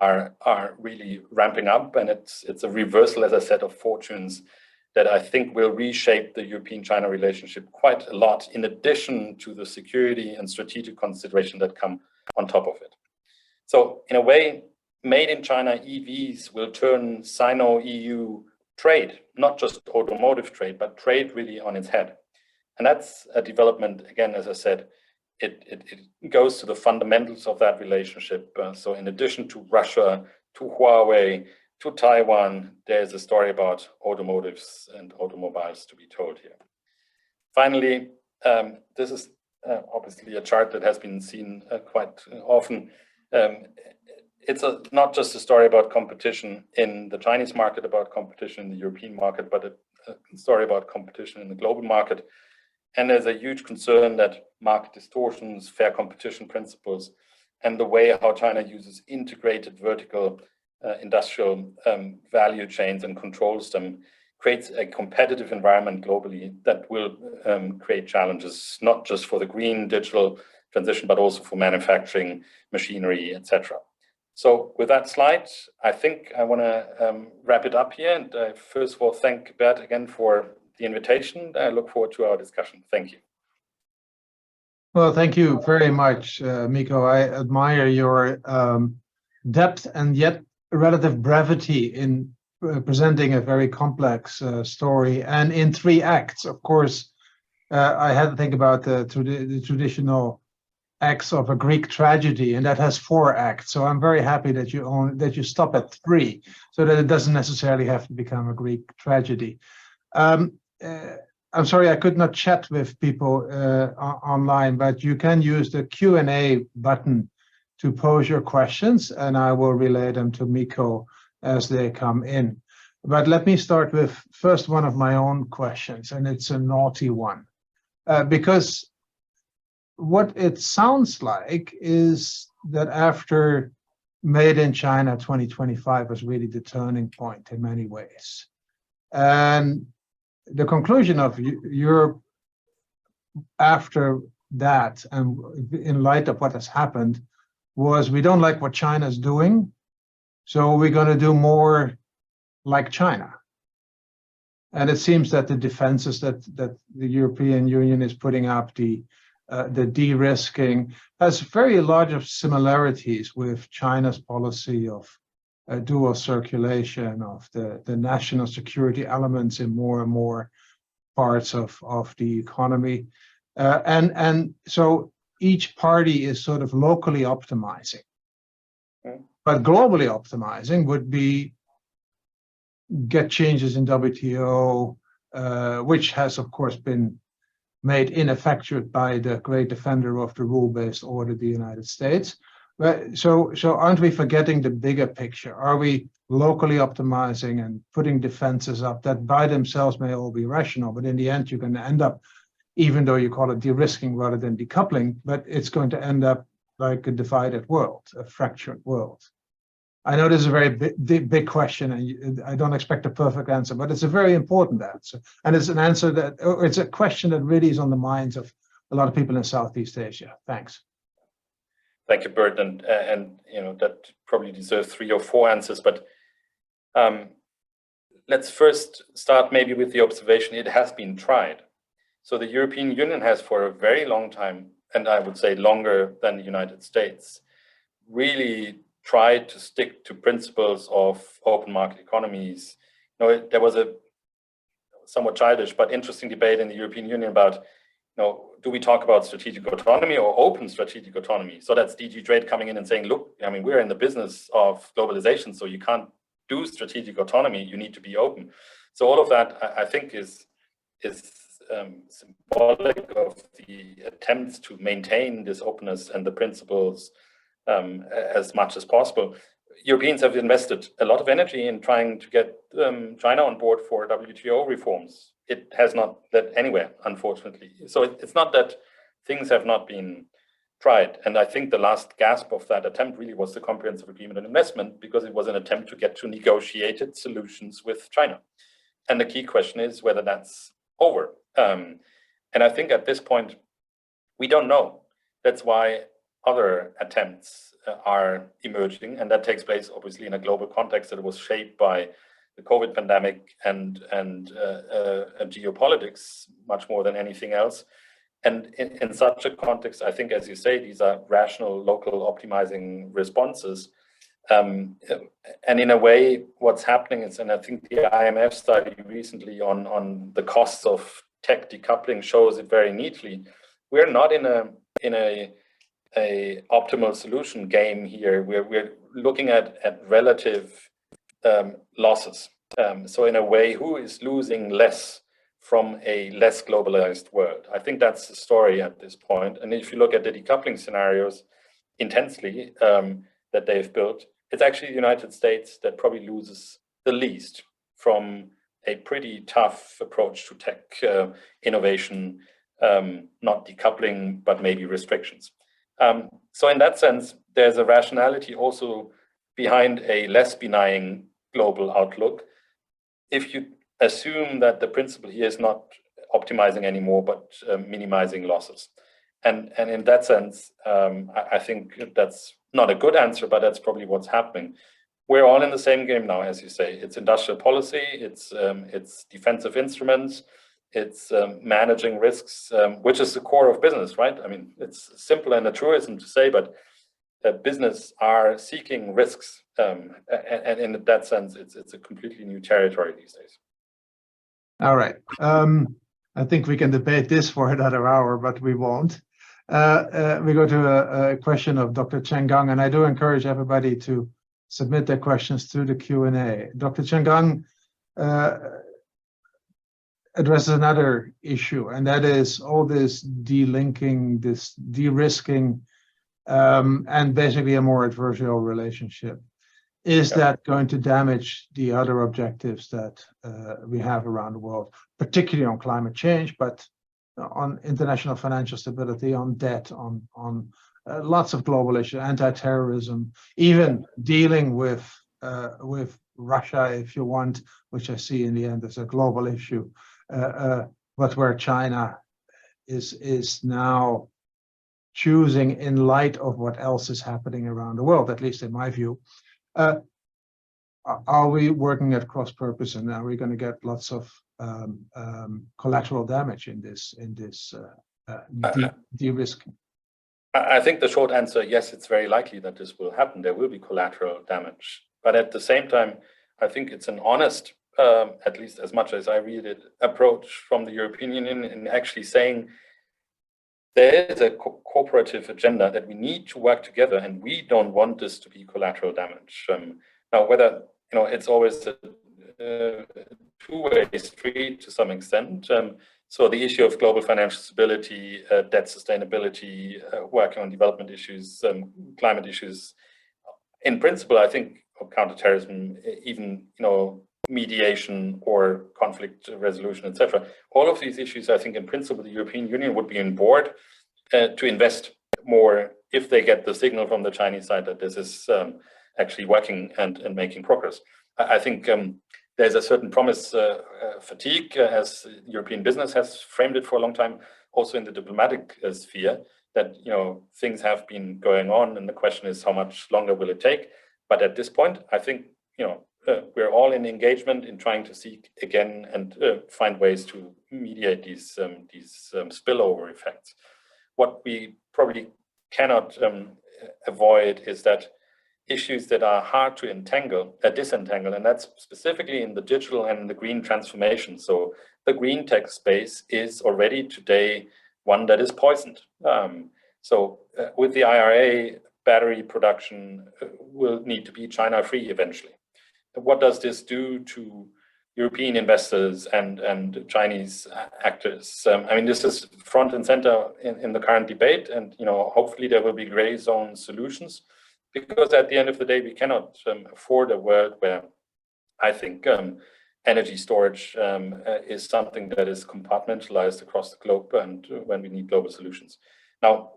are really ramping up. And it's a reversal, as I said, of fortunes that I think will reshape the European-China relationship quite a lot, in addition to the security and strategic consideration that come on top of it. So in a way, made in China EVs will turn Sino-EU trade, not just automotive trade, but trade really on its head. And that's a development, again, as I said, it goes to the fundamentals of that relationship. So in addition to Russia, to Huawei, to Taiwan, there's a story about automotives and automobiles to be told here. Finally, this is obviously a chart that has been seen quite often. It's not just a story about competition in the Chinese market, about competition in the European market, but a story about competition in the global market. And there's a huge concern that market distortions, fair competition principles, and the way how China uses integrated vertical industrial value chains and controls them creates a competitive environment globally that will create challenges, not just for the green digital transition, but also for manufacturing, machinery, etc. So with that slide, I think I want to wrap it up here. And first of all, thank Bert again for the invitation. I look forward to our discussion. Thank you. Well, thank you very much, Mikko. I admire your depth and yet relative brevity in presenting a very complex story, and in 3 acts. Of course, I had to think about the traditional acts of a Greek tragedy, and that has 4 acts. So I'm very happy that you stop at 3, so that it doesn't necessarily have to become a Greek tragedy. I'm sorry I could not chat with people online, but you can use the Q&A button to pose your questions, and I will relay them to Mikko as they come in. But let me start with first one of my own questions, and it's a naughty one. Because what it sounds like is that after Made in China 2025 was really the turning point in many ways. And the conclusion of Europe after that, and in light of what has happened, was we don't like what China's doing, so we're going to do more like China. And it seems that the defenses that the European Union is putting up, the de-risking, has very large similarities with China's policy of dual circulation, of the national security elements in more and more parts of the economy. And so each party is sort of locally optimizing. But globally optimizing would be get changes in WTO, which has, of course, been made ineffectual by the great defender of the rule-based order, the United States. But so aren't we forgetting the bigger picture? Are we locally optimizing and putting defenses up that by themselves may all be rational, but in the end you're going to end up, even though you call it de-risking rather than decoupling, but it's going to end up like a divided world, a fractured world? I know this is a very big question, and I don't expect a perfect answer, but it's a very important answer. And it's an answer that, it's a question that really is on the minds of a lot of people in Southeast Asia. Thanks. Thank you, Bert, and you know that probably deserves 3 or 4 answers. But let's first start maybe with the observation it has been tried. So the European Union has for a very long time, and I would say longer than the United States, really tried to stick to principles of open market economies. You know, there was a somewhat childish but interesting debate in the European Union about, you know, do we talk about strategic autonomy or open strategic autonomy? So that's DG Trade coming in and saying, look, I mean, we're in the business of globalization, so you can't do strategic autonomy, you need to be open. So all of that, I think, is symbolic of the attempts to maintain this openness and the principles as much as possible. Europeans have invested a lot of energy in trying to get China on board for WTO reforms. It has not led anywhere, unfortunately. So it's not that things have not been tried. And I think the last gasp of that attempt really was the Comprehensive Agreement on Investment, because it was an attempt to get to negotiated solutions with China. And the key question is whether that's over. And I think at this point, we don't know. That's why other attempts are emerging, and that takes place obviously in a global context that was shaped by the COVID pandemic and geopolitics much more than anything else. And in such a context, I think, as you say, these are rational, local optimizing responses. And in a way, what's happening is, and I think the IMF study recently on the costs of tech decoupling shows it very neatly. We're not in a optimal solution game here. We're looking at relative losses. So in a way, who is losing less from a less globalized world? I think that's the story at this point. And if you look at the decoupling scenarios intensely that they've built, it's actually the United States that probably loses the least from a pretty tough approach to tech innovation, not decoupling, but maybe restrictions. So in that sense, there's a rationality also behind a less benign global outlook. If you assume that the principle here is not optimizing anymore, but minimizing losses. And in that sense, I think that's not a good answer, but that's probably what's happening. We're all in the same game now, as you say. It's industrial policy, it's defensive instruments, it's managing risks, which is the core of business, right? I mean, it's simple and a truism to say, but business are seeking risks, and in that sense, it's a completely new territory these days. All right. I think we can debate this for another hour, but we won't. We go to a question of Dr. Chen Gang, and I do encourage everybody to submit their questions through the Q&A. Dr. Chen Gang addresses another issue, and that is all this delinking, this de-risking, and basically a more adversarial relationship. Is that going to damage the other objectives that we have around the world, particularly on climate change, but on international financial stability, on debt, on lots of global issues, anti-terrorism, even dealing with Russia, if you want, which I see in the end as a global issue, but where China is now choosing, in light of what else is happening around the world, at least in my view, are we working at cross purpose, and are we going to get lots of collateral damage in this de-risking? I think the short answer, yes, it's very likely that this will happen. There will be collateral damage, but at the same time, I think it's an honest, at least as much as I read it, approach from the European Union in actually saying there is a cooperative agenda that we need to work together, and we don't want this to be collateral damage. Now, whether it's always a two-way street to some extent. So the issue of global financial stability, debt sustainability, working on development issues, climate issues, in principle, I think counterterrorism, even mediation or conflict resolution, etc. All of these issues, I think, in principle, the European Union would be on board to invest more if they get the signal from the Chinese side that this is actually working and making progress. I think there's a certain promise fatigue, as European business has framed it for a long time, also in the diplomatic sphere, that things have been going on, and the question is how much longer will it take. But at this point, I think we're all in engagement in trying to seek again and find ways to mediate these spillover effects. What we probably cannot avoid is that issues that are hard to disentangle, and that's specifically in the digital and the green transformation. So the green tech space is already today one that is poisoned. So with the IRA, battery production will need to be China-free eventually. What does this do to European investors and Chinese actors? I mean, this is front and center in the current debate, and hopefully there will be gray zone solutions. Because at the end of the day, we cannot afford a world where I think energy storage is something that is compartmentalized across the globe, and when we need global solutions. Now,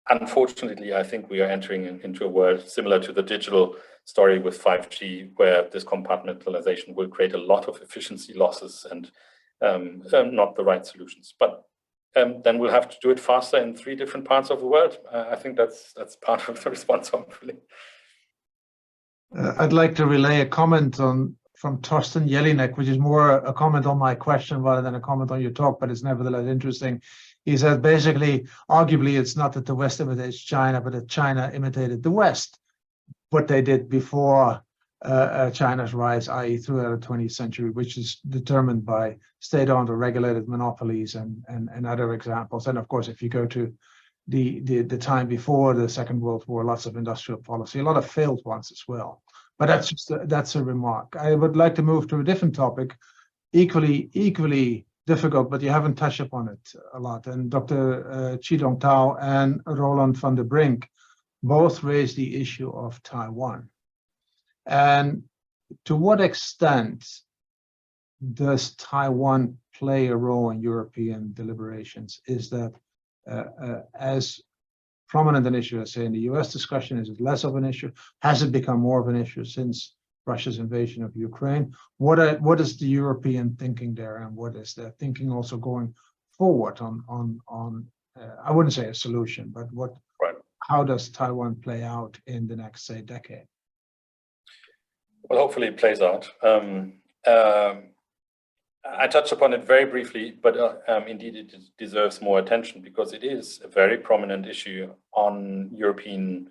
unfortunately, I think we are entering into a world similar to the digital story with 5G, where this compartmentalization will create a lot of efficiency losses and not the right solutions. But then we'll have to do it faster in 3 different parts of the world. I think that's part of the response, hopefully. I'd like to relay a comment from Torsten Jelinek, which is more a comment on my question rather than a comment on your talk, but it's nevertheless interesting. He said basically, arguably, it's not that the West imitates China, but that China imitated the West, what they did before China's rise, i.e. throughout the 20th century, which is determined by state-owned or regulated monopolies and other examples. And of course, if you go to the time before the Second World War, lots of industrial policy, a lot of failed ones as well. But that's a remark. I would like to move to a different topic, equally difficult, but you haven't touched upon it a lot. And Dr. Chi-Dong Tao and Roland van der Brink both raised the issue of Taiwan. And to what extent does Taiwan play a role in European deliberations? Is that as prominent an issue as, say, in the US discussion? Is it less of an issue? Has it become more of an issue since Russia's invasion of Ukraine? What is the European thinking there, and what is their thinking also going forward on I wouldn't say a solution, but how does Taiwan play out in the next, say, decade? Well, hopefully it plays out. I touched upon it very briefly, but indeed it deserves more attention because it is a very prominent issue on European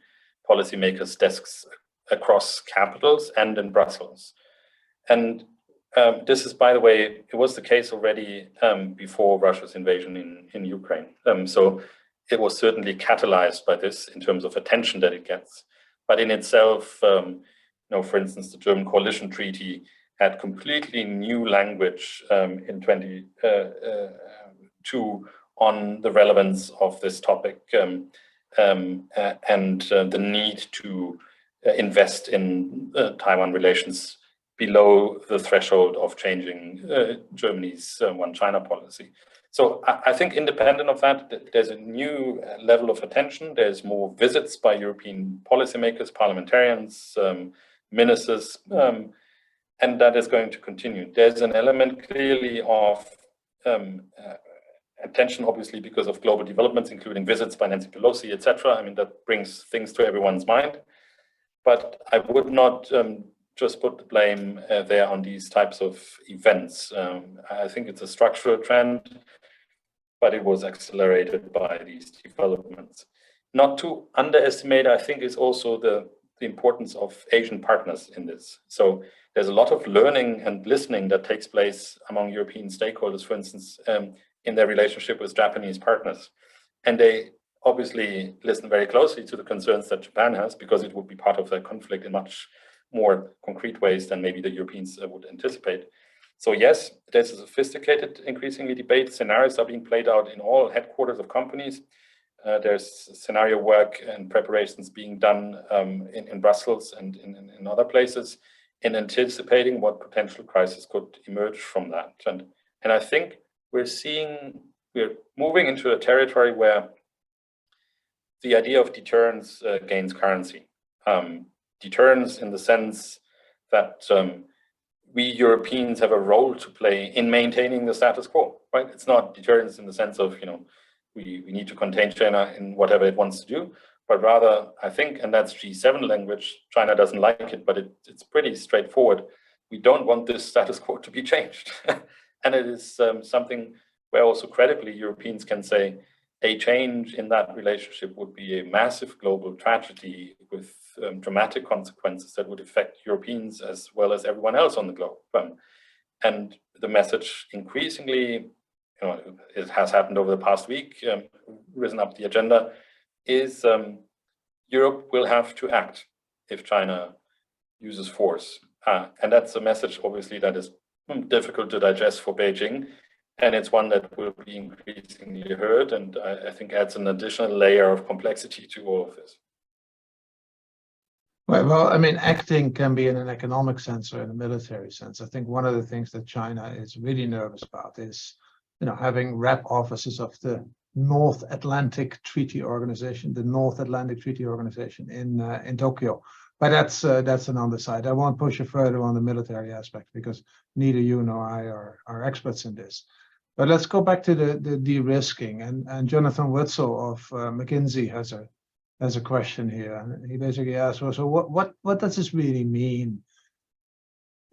policymakers' desks across capitals and in Brussels. And this is, by the way, it was the case already before Russia's invasion in Ukraine. So it was certainly catalyzed by this in terms of attention that it gets. But in itself, for instance, the German Coalition Treaty had completely new language in 2022 on the relevance of this topic and the need to invest in Taiwan relations below the threshold of changing Germany's one China policy. So I think independent of that, there's a new level of attention. There's more visits by European policymakers, parliamentarians, ministers, and that is going to continue. There's an element clearly of attention, obviously, because of global developments, including visits by Nancy Pelosi, etc. I mean, that brings things to everyone's mind. But I would not just put the blame there on these types of events. I think it's a structural trend, but it was accelerated by these developments. Not to underestimate, I think, is also the importance of Asian partners in this. So there's a lot of learning and listening that takes place among European stakeholders, for instance, in their relationship with Japanese partners. And they obviously listen very closely to the concerns that Japan has, because it would be part of their conflict in much more concrete ways than maybe the Europeans would anticipate. So yes, there's a sophisticated, increasingly debate. Scenarios are being played out in all headquarters of companies. There's scenario work and preparations being done in Brussels and in other places in anticipating what potential crisis could emerge from that. And I think we're moving into a territory where the idea of deterrence gains currency. Deterrence in the sense that we Europeans have a role to play in maintaining the status quo, right? It's not deterrence in the sense of, we need to contain China in whatever it wants to do, but rather, I think, and that's G7 language, China doesn't like it, but it's pretty straightforward. We don't want this status quo to be changed. And it is something where also credibly Europeans can say a change in that relationship would be a massive global tragedy with dramatic consequences that would affect Europeans as well as everyone else on the globe. And the message increasingly, it has happened over the past week, risen up the agenda, is Europe will have to act if China uses force. And that's a message, obviously, that is difficult to digest for Beijing. And it's one that will be increasingly heard, and I think adds an additional layer of complexity to all of this. Well, I mean, acting can be in an economic sense or in a military sense. I think one of the things that China is really nervous about is, having rep offices of the North Atlantic Treaty Organization, in Tokyo. But that's an underside. I won't push you further on the military aspect because neither you nor I are experts in this. But let's go back to the de-risking. And Jonathan Witzel of McKinsey has a question here. And he basically asks, well, so what does this really mean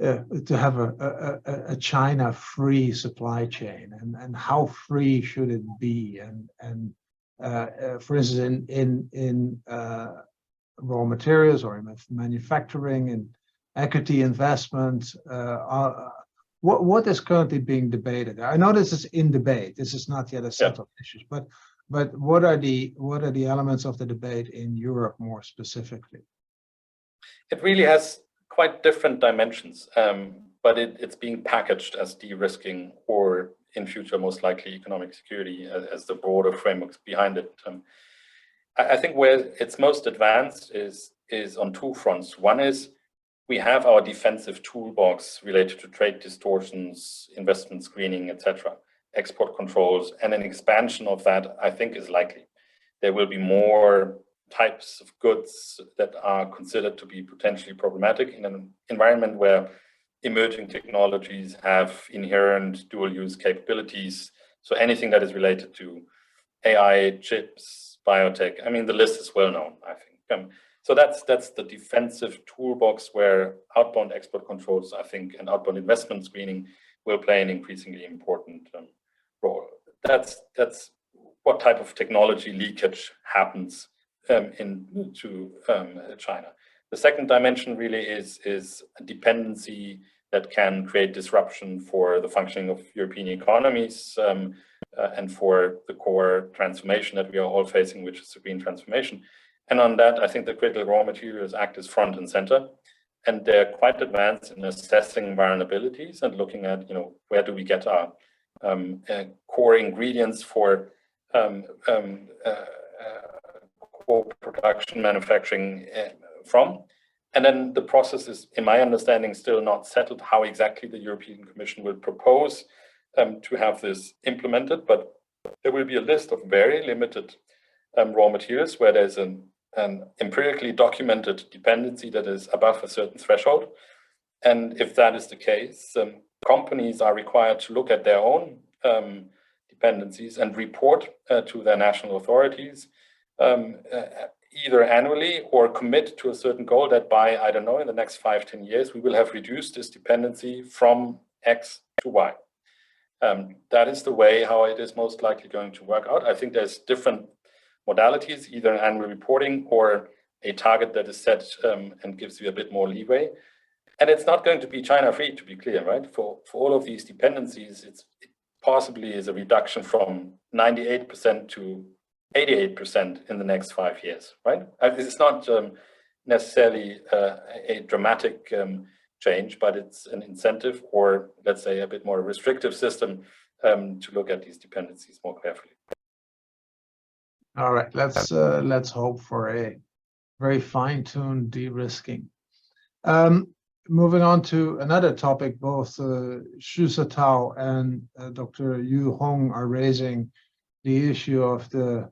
to have a China-free supply chain, and how free should it be? And for instance, in raw materials or in manufacturing and equity investment, what is currently being debated? I know this is in debate. This is not yet a set of issues, but what are the elements of the debate in Europe more specifically? It really has quite different dimensions, but it's being packaged as de-risking, or in future most likely economic security as the broader frameworks behind it. I think where it's most advanced is on two fronts. One is we have our defensive toolbox related to trade distortions, investment screening, etc., export controls, and an expansion of that, I think, is likely. There will be more types of goods that are considered to be potentially problematic in an environment where emerging technologies have inherent dual-use capabilities. So anything that is related to AI, chips, biotech, I mean, the list is well known, I think. So that's the defensive toolbox where outbound export controls, I think, and outbound investment screening will play an increasingly important role. That's what type of technology leakage happens into China. The second dimension really is a dependency that can create disruption for the functioning of European economies and for the core transformation that we are all facing, which is the green transformation. And on that, I think the Critical Raw Materials Act is front and center, and they're quite advanced in assessing vulnerabilities and looking at, where do we get our core ingredients for core production manufacturing from. And then the process is, in my understanding, still not settled how exactly the European Commission will propose to have this implemented, but there will be a list of very limited raw materials where there's an empirically documented dependency that is above a certain threshold. And if that is the case, companies are required to look at their own dependencies and report to their national authorities either annually or commit to a certain goal that by, I don't know, in the next 5-10 years, we will have reduced this dependency from X to Y. That is the way how it is most likely going to work out. I think there's different modalities, either annual reporting or a target that is set and gives you a bit more leeway. And it's not going to be China free, to be clear, right? For all of these dependencies, it possibly is a reduction from 98% to 88% in the next 5 years, right? It's not necessarily a dramatic change, but it's an incentive, or let's say a bit more restrictive system to look at these dependencies more carefully. All right, let's hope for a very fine-tuned de-risking. Moving on to another topic, both Xu Zhetao and Dr. Yu Hong are raising the issue of the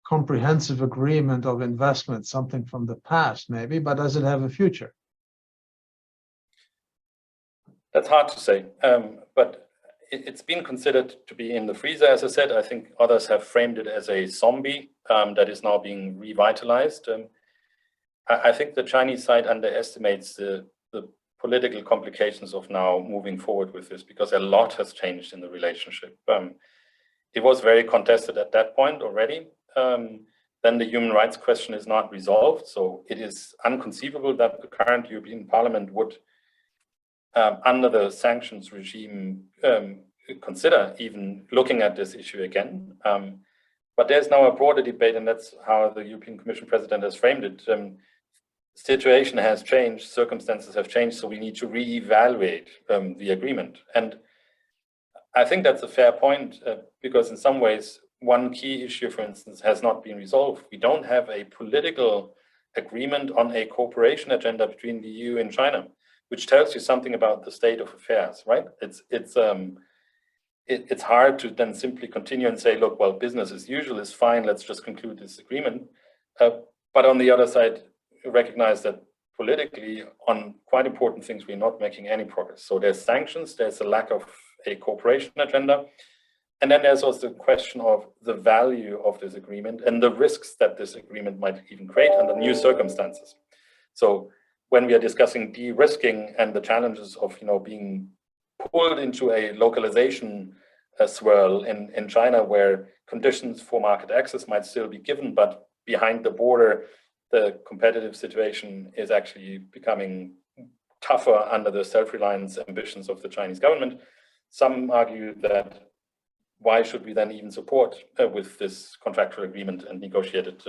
comprehensive agreement of investment, something from the past maybe, but does it have a future? That's hard to say, but it's been considered to be in the freezer, as I said. I think others have framed it as a zombie that is now being revitalized. I think the Chinese side underestimates the political complications of now moving forward with this, because a lot has changed in the relationship. It was very contested at that point already. Then the human rights question is not resolved. So it is inconceivable that the current European Parliament would, under the sanctions regime, consider even looking at this issue again. But there's now a broader debate, and that's how the European Commission President has framed it. Situation has changed, circumstances have changed, so we need to reevaluate the agreement. And I think that's a fair point, because in some ways, one key issue, for instance, has not been resolved. We don't have a political agreement on a cooperation agenda between the EU and China, which tells you something about the state of affairs, right? It's hard to then simply continue and say, look, well, business as usual is fine, let's just conclude this agreement. But on the other side, recognize that politically, on quite important things, we're not making any progress. So there's sanctions, there's a lack of a cooperation agenda. And then there's also the question of the value of this agreement and the risks that this agreement might even create under new circumstances. So when we are discussing de-risking and the challenges of being pulled into a localization swirl in China, where conditions for market access might still be given, but behind the border, the competitive situation is actually becoming tougher under the self-reliance ambitions of the Chinese government. Some argue that why should we then even support with this contractual agreement and negotiated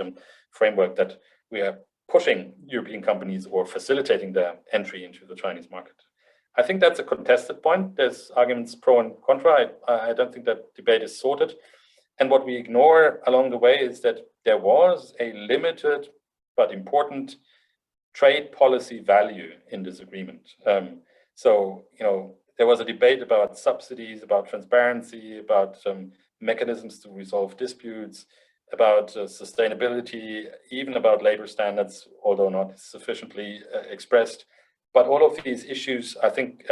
framework that we are pushing European companies or facilitating their entry into the Chinese market? I think that's a contested point. There's arguments pro and contra. I don't think that debate is sorted. And what we ignore along the way is that there was a limited but important trade policy value in this agreement. There was a debate about subsidies, about transparency, about mechanisms to resolve disputes, about sustainability, even about labor standards, although not sufficiently expressed. But all of these issues, I think,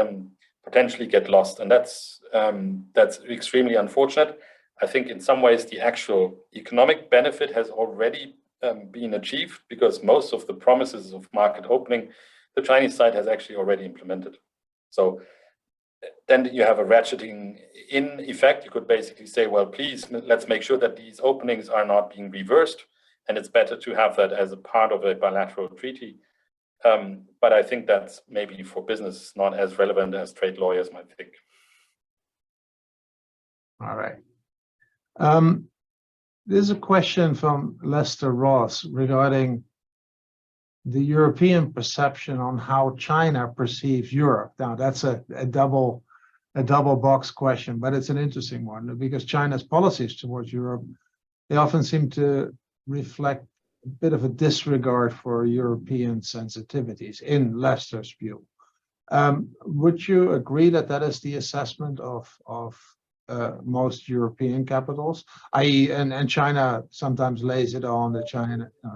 potentially get lost, and that's extremely unfortunate. I think in some ways the actual economic benefit has already been achieved, because most of the promises of market opening, the Chinese side has actually already implemented. So then you have a ratcheting in effect. You could basically say, well, please, let's make sure that these openings are not being reversed. and it's better to have that as a part of a bilateral treaty. But I think that's maybe for business not as relevant as trade lawyers might think. All right. There's a question from Lester Ross regarding the European perception on how China perceives Europe. Now, that's a double box question, but it's an interesting one because China's policies towards Europe, they often seem to reflect a bit of a disregard for European sensitivities in Lester's view. Would you agree that that is the assessment of most European capitals, i.e., and China sometimes lays it on that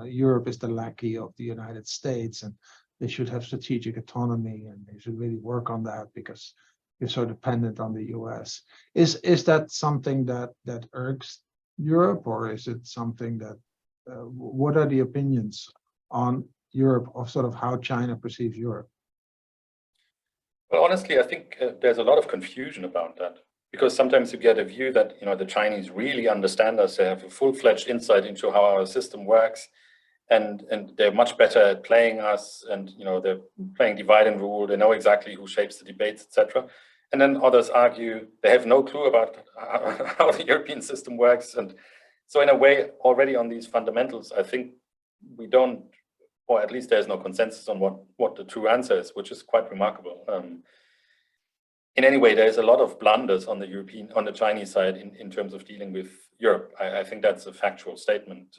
Europe is the lackey of the United States and they should have strategic autonomy and they should really work on that because you're so dependent on the US. Is that something that irks Europe, or is it something that, what are the opinions on Europe of sort of how China perceives Europe? Well, honestly, I think there's a lot of confusion about that. Because sometimes you get a view that, you know, the Chinese really understand us, they have a full-fledged insight into how our system works, and they're much better at playing us, and, you know, they're playing divide and rule, they know exactly who shapes the debates, etc. And then others argue they have no clue about how the European system works. And so in a way, already on these fundamentals, I think we don't, or at least there's no consensus on what the true answer is, which is quite remarkable. In any way, there's a lot of blunders on the Chinese side in terms of dealing with Europe. I think that's a factual statement.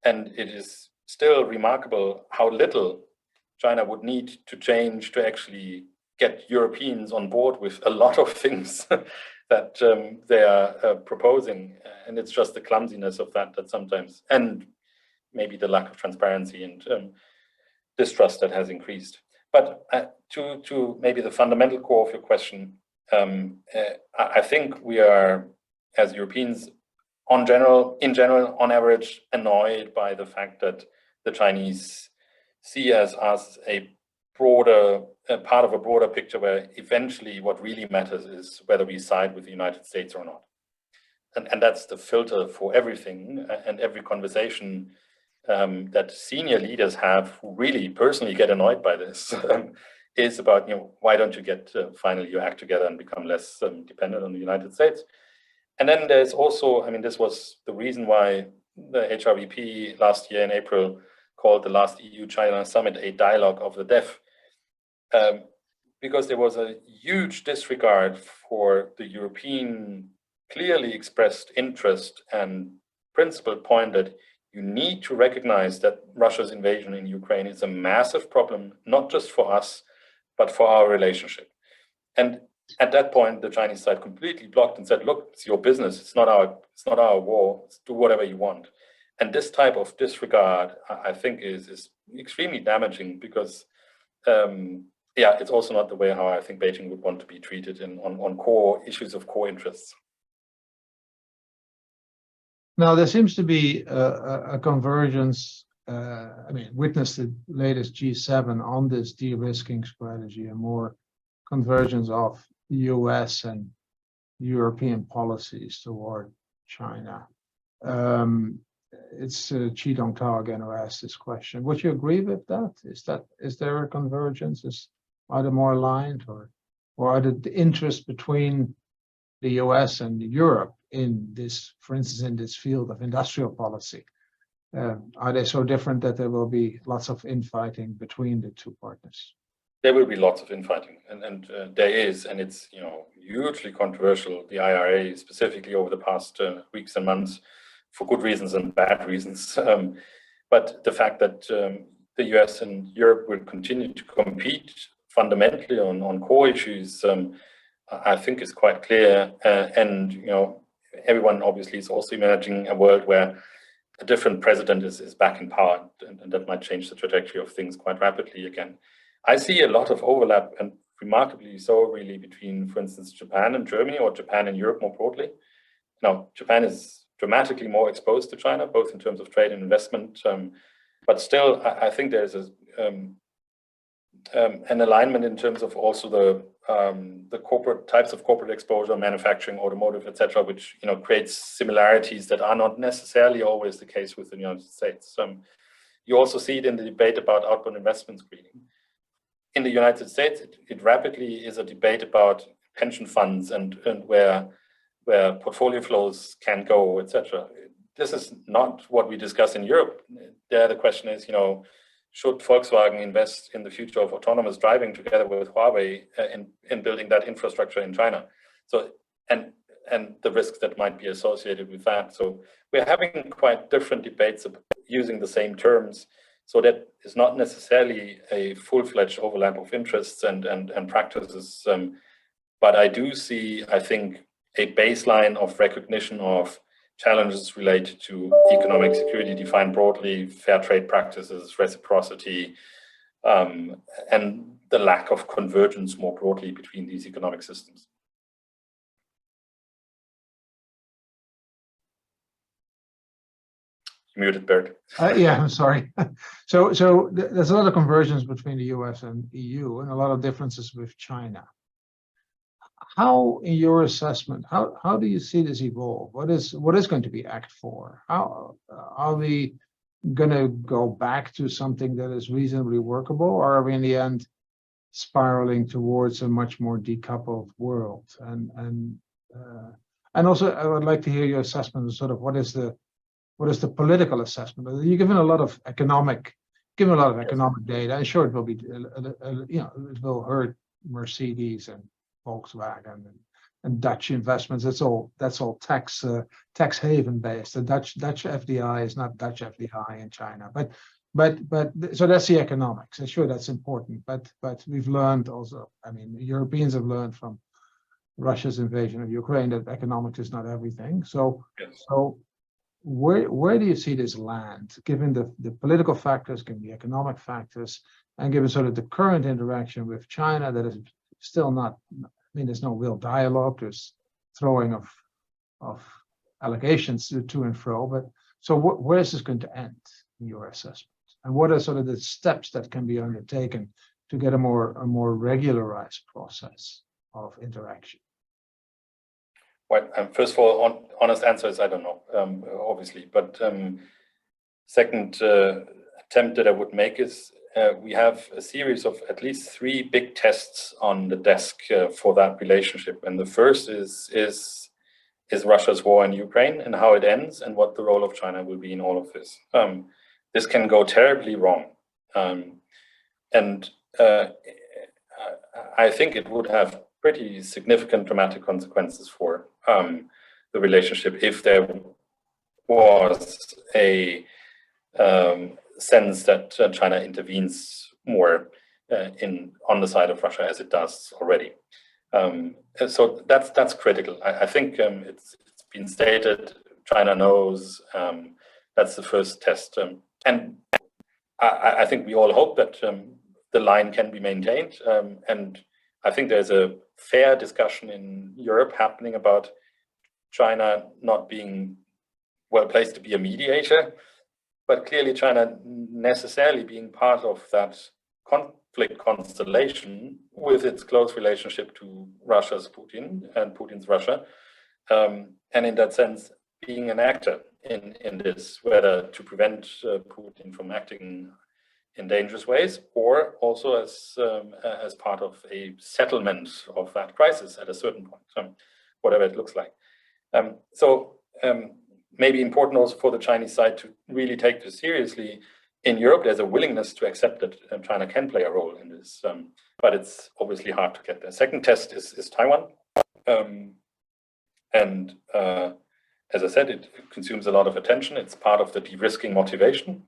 And it is still remarkable how little China would need to change to actually get Europeans on board with a lot of things that they are proposing. And it's just the clumsiness of that sometimes, and maybe the lack of transparency and distrust that has increased. But to maybe the fundamental core of your question, I think we are, as Europeans, in general, on average, annoyed by the fact that the Chinese see us as a part of a broader picture where eventually what really matters is whether we side with the United States or not. And that's the filter for everything and every conversation that senior leaders have who really personally get annoyed by this is about, you know, why don't you get finally your act together and become less dependent on the United States? And then there's also, I mean, this was the reason why the HRVP last year in April called the last EU-China summit a dialogue of the deaf, because there was a huge disregard for the European clearly expressed interest and principled point that you need to recognize that Russia's invasion in Ukraine is a massive problem, not just for us, but for our relationship. And at that point, the Chinese side completely blocked and said, look, it's your business. It's not our war. Do whatever you want. And this type of disregard, I think, is extremely damaging because, yeah, it's also not the way how I think Beijing would want to be treated on core issues of core interests. Now, there seems to be a convergence, I mean, witness the latest G7 on this de-risking strategy and more convergence of US and European policies toward China. It's Chi Dong-Tao again who asked this question. Would you agree with that? Is there a convergence? Are they more aligned, or are the interests between the US and Europe in this, for instance, in this field of industrial policy, are they so different that there will be lots of infighting between the two partners? There will be lots of infighting, and there is, and it's, you know, hugely controversial, the IRA, specifically over the past weeks and months, for good reasons and bad reasons. But the fact that the US and Europe will continue to compete fundamentally on core issues, I think is quite clear. And, you know, everyone obviously is also imagining a world where a different president is back in power, and that might change the trajectory of things quite rapidly again. I see a lot of overlap, and remarkably so, really, between, for instance, Japan and Germany, or Japan and Europe more broadly. Now, Japan is dramatically more exposed to China, both in terms of trade and investment, but still, I think there's an alignment in terms of also the corporate types of corporate exposure, manufacturing, automotive, etc., which creates similarities that are not necessarily always the case with the United States. You also see it in the debate about outbound investment screening. In the United States, it rapidly is a debate about pension funds and where portfolio flows can go, etc. This is not what we discuss in Europe. There, the question is, should Volkswagen invest in the future of autonomous driving together with Huawei in building that infrastructure in China? So, and the risks that might be associated with that. So we're having quite different debates using the same terms. So that is not necessarily a full-fledged overlap of interests and practices. But I do see, I think, a baseline of recognition of challenges related to economic security defined broadly, fair trade practices, reciprocity, and the lack of convergence more broadly between these economic systems. Muted, Bert. Yeah, I'm sorry. So there's a lot of convergence between the US and EU and a lot of differences with China. How, in your assessment, how do you see this evolve? What is going to be Act 4? How are we going to go back to something that is reasonably workable, or are we in the end spiraling towards a much more decoupled world? And also, I would like to hear your assessment of sort of what is the political assessment? You've given a lot of economic data, and sure, it will be it will hurt Mercedes and Volkswagen and Dutch investments. That's all tax haven based. The Dutch FDI is not Dutch FDI in China, but so that's the economics, and sure, that's important. But we've learned also, I mean, Europeans have learned from Russia's invasion of Ukraine that economics is not everything. So where do you see this land, given the political factors, given the economic factors, and given sort of the current interaction with China that is still not, I mean, there's no real dialogue, there's throwing of allegations to and fro, but so where is this going to end in your assessment? And what are sort of the steps that can be undertaken to get a more regularized process of interaction? Well, first of all, honest answer is I don't know, obviously. But second attempt that I would make is we have a series of at least 3 big tests on the desk for that relationship. And the first is Russia's war in Ukraine and how it ends and what the role of China will be in all of this. This can go terribly wrong. And I think it would have pretty significant dramatic consequences for the relationship if there was a sense that China intervenes more on the side of Russia as it does already. So that's critical. I think it's been stated, China knows, that's the first test. And I think we all hope that the line can be maintained. And I think there's a fair discussion in Europe happening about China not being well placed to be a mediator, but clearly China necessarily being part of that conflict constellation with its close relationship to Russia's Putin and Putin's Russia. And in that sense, being an actor in this, whether to prevent Putin from acting in dangerous ways, or also as part of a settlement of that crisis at a certain point, whatever it looks like. So maybe important also for the Chinese side to really take this seriously. In Europe, there's a willingness to accept that China can play a role in this, but it's obviously hard to get there. Second test is Taiwan. And as I said, it consumes a lot of attention. It's part of the de-risking motivation.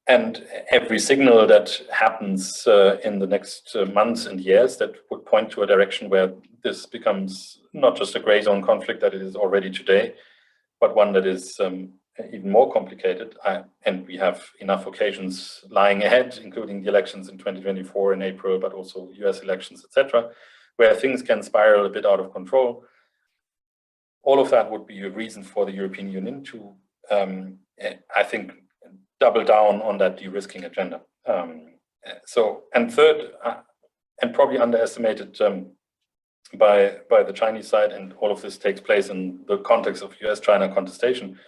And every signal that happens in the next months and years that would point to a direction where this becomes not just a gray zone conflict that it is already today, but one that is even more complicated. And we have enough occasions lying ahead, including the elections in 2024 in April, but also US elections, etc., where things can spiral a bit out of control. All of that would be a reason for the European Union to, I think, double down on that de-risking agenda. and third, and probably underestimated by the Chinese side, and all of this takes place in the context of US-China contestation,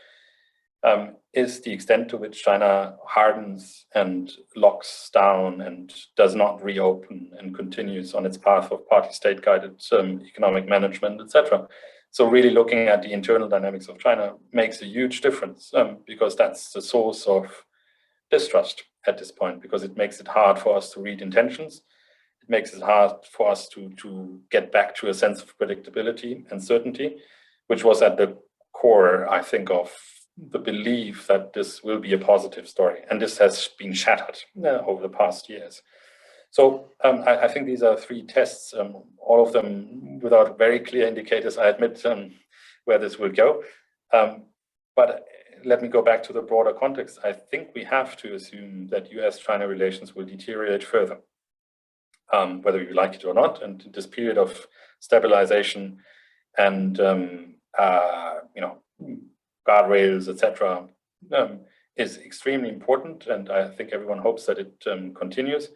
is the extent to which China hardens and locks down and does not reopen and continues on its path of party-state guided economic management, etc. So really looking at the internal dynamics of China makes a huge difference, because that's the source of distrust at this point, because it makes it hard for us to read intentions. It makes it hard for us to get back to a sense of predictability and certainty, which was at the core, I think, of the belief that this will be a positive story. And this has been shattered over the past years. So I think these are three tests, all of them without very clear indicators, I admit, where this will go. But let me go back to the broader context. I think we have to assume that US-China relations will deteriorate further, whether you like it or not. And this period of stabilization and guardrails, etc., is extremely important, and I think everyone hopes that it continues.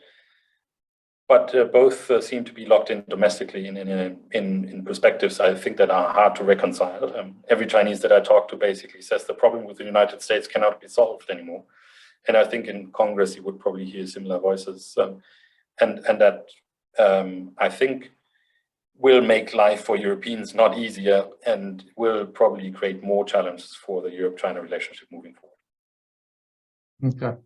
But both seem to be locked in domestically in perspectives, I think, that are hard to reconcile. Every Chinese that I talk to basically says the problem with the United States cannot be solved anymore. And I think in Congress you would probably hear similar voices. And that, I think, will make life for Europeans not easier and will probably create more challenges for the Europe-China relationship moving forward. Okay.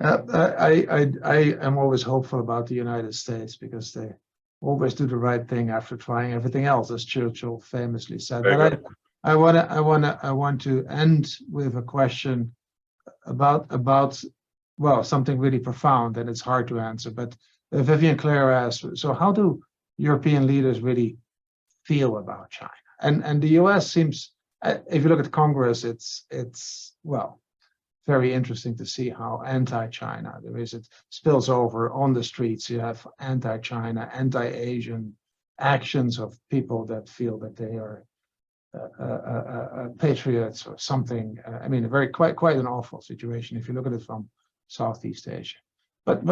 I am always hopeful about the United States because they always do the right thing after trying everything else, as Churchill famously said. But I want to end with a question about well, something really profound, and it's hard to answer. But Vivian Clare asked, so how do European leaders really feel about China? And the US seems, if you look at Congress, it's well, very interesting to see how anti-China there is. It spills over on the streets. You have anti-China, anti-Asian actions of people that feel that they are patriots or something. I mean, quite an awful situation if you look at it from Southeast Asia. But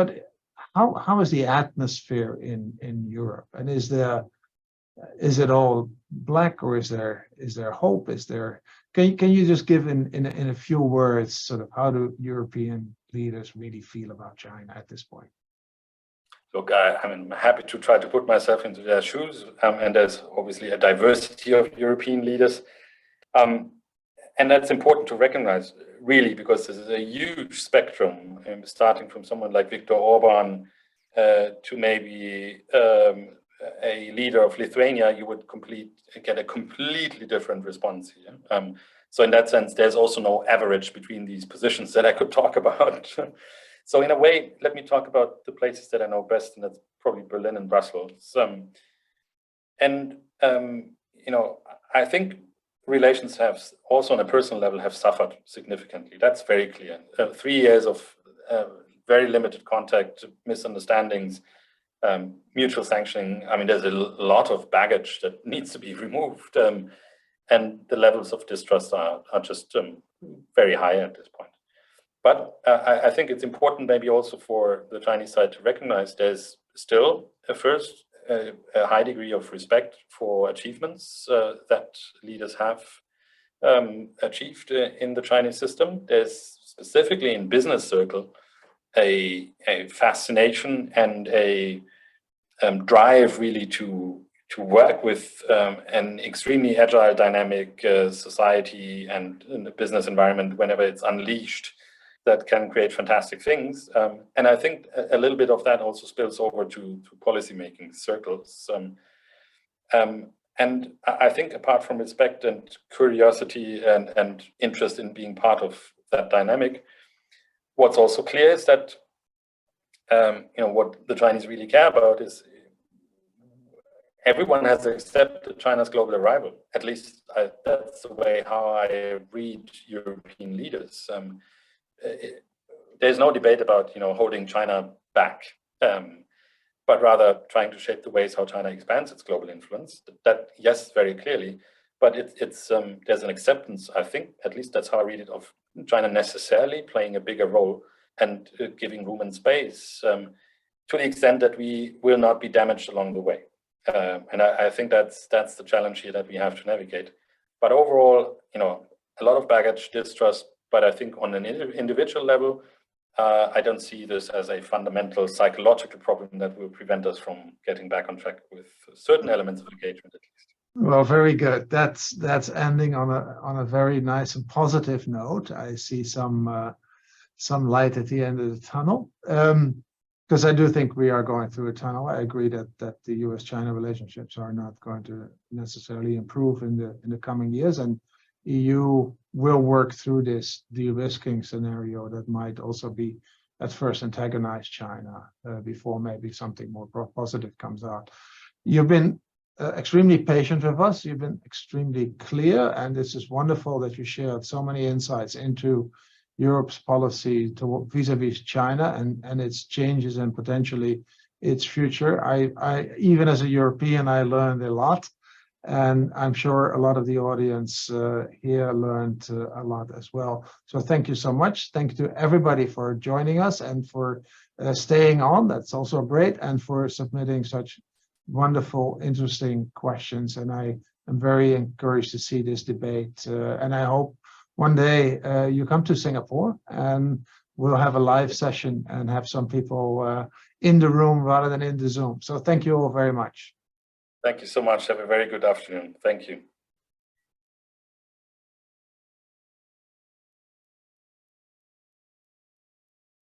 how is the atmosphere in Europe? And is it all black, or is there hope? Can you just give in a few words sort of how do European leaders really feel about China at this point? Look, I'm happy to try to put myself into their shoes, and there's obviously a diversity of European leaders, and that's important to recognize, really, because this is a huge spectrum, starting from someone like Viktor Orban to maybe a leader of Lithuania. You would get a completely different response here. So in that sense, there's also no average between these positions that I could talk about. So in a way, let me talk about the places that I know best, and that's probably Berlin and Brussels. I think relations have also on a personal level have suffered significantly. That's very clear. 3 years of very limited contact, misunderstandings, mutual sanctioning. I mean, there's a lot of baggage that needs to be removed, and the levels of distrust are just very high at this point. But I think it's important maybe also for the Chinese side to recognize there's still a high degree of respect for achievements that leaders have achieved in the Chinese system. There's specifically in business circle a fascination and a drive really to work with an extremely agile, dynamic society and in the business environment whenever it's unleashed that can create fantastic things. And I think a little bit of that also spills over to policymaking circles. And I think apart from respect and curiosity and interest in being part of that dynamic, what's also clear is that what the Chinese really care about is everyone has accepted China's global arrival. At least that's the way how I read European leaders. There's no debate about holding China back, but rather trying to shape the ways how China expands its global influence. That, yes, very clearly, but there's an acceptance, I think, at least that's how I read it, of China necessarily playing a bigger role and giving room and space to the extent that we will not be damaged along the way. And I think that's the challenge here that we have to navigate. But overall, a lot of baggage, distrust, but I think on an individual level, I don't see this as a fundamental psychological problem that will prevent us from getting back on track with certain elements of engagement, at least. Well, very good. That's ending on a very nice and positive note. I see some light at the end of the tunnel, because I do think we are going through a tunnel. I agree that the U.S.-China relationships are not going to necessarily improve in the coming years, and EU will work through this de-risking scenario that might also be at first antagonize China before maybe something more positive comes out. You've been extremely patient with us. You've been extremely clear, and this is wonderful that you shared so many insights into Europe's policy vis-a-vis China and its changes and potentially its future. I even as a European, I learned a lot, and I'm sure a lot of the audience here learned a lot as well. So thank you so much. Thank you to everybody for joining us and for staying on. That's also great, and for submitting such wonderful, interesting questions. And I am very encouraged to see this debate. And I hope one day you come to Singapore and we'll have a live session and have some people in the room rather than in the Zoom. So thank you all very much. Thank you so much. Have a very good afternoon. Thank you.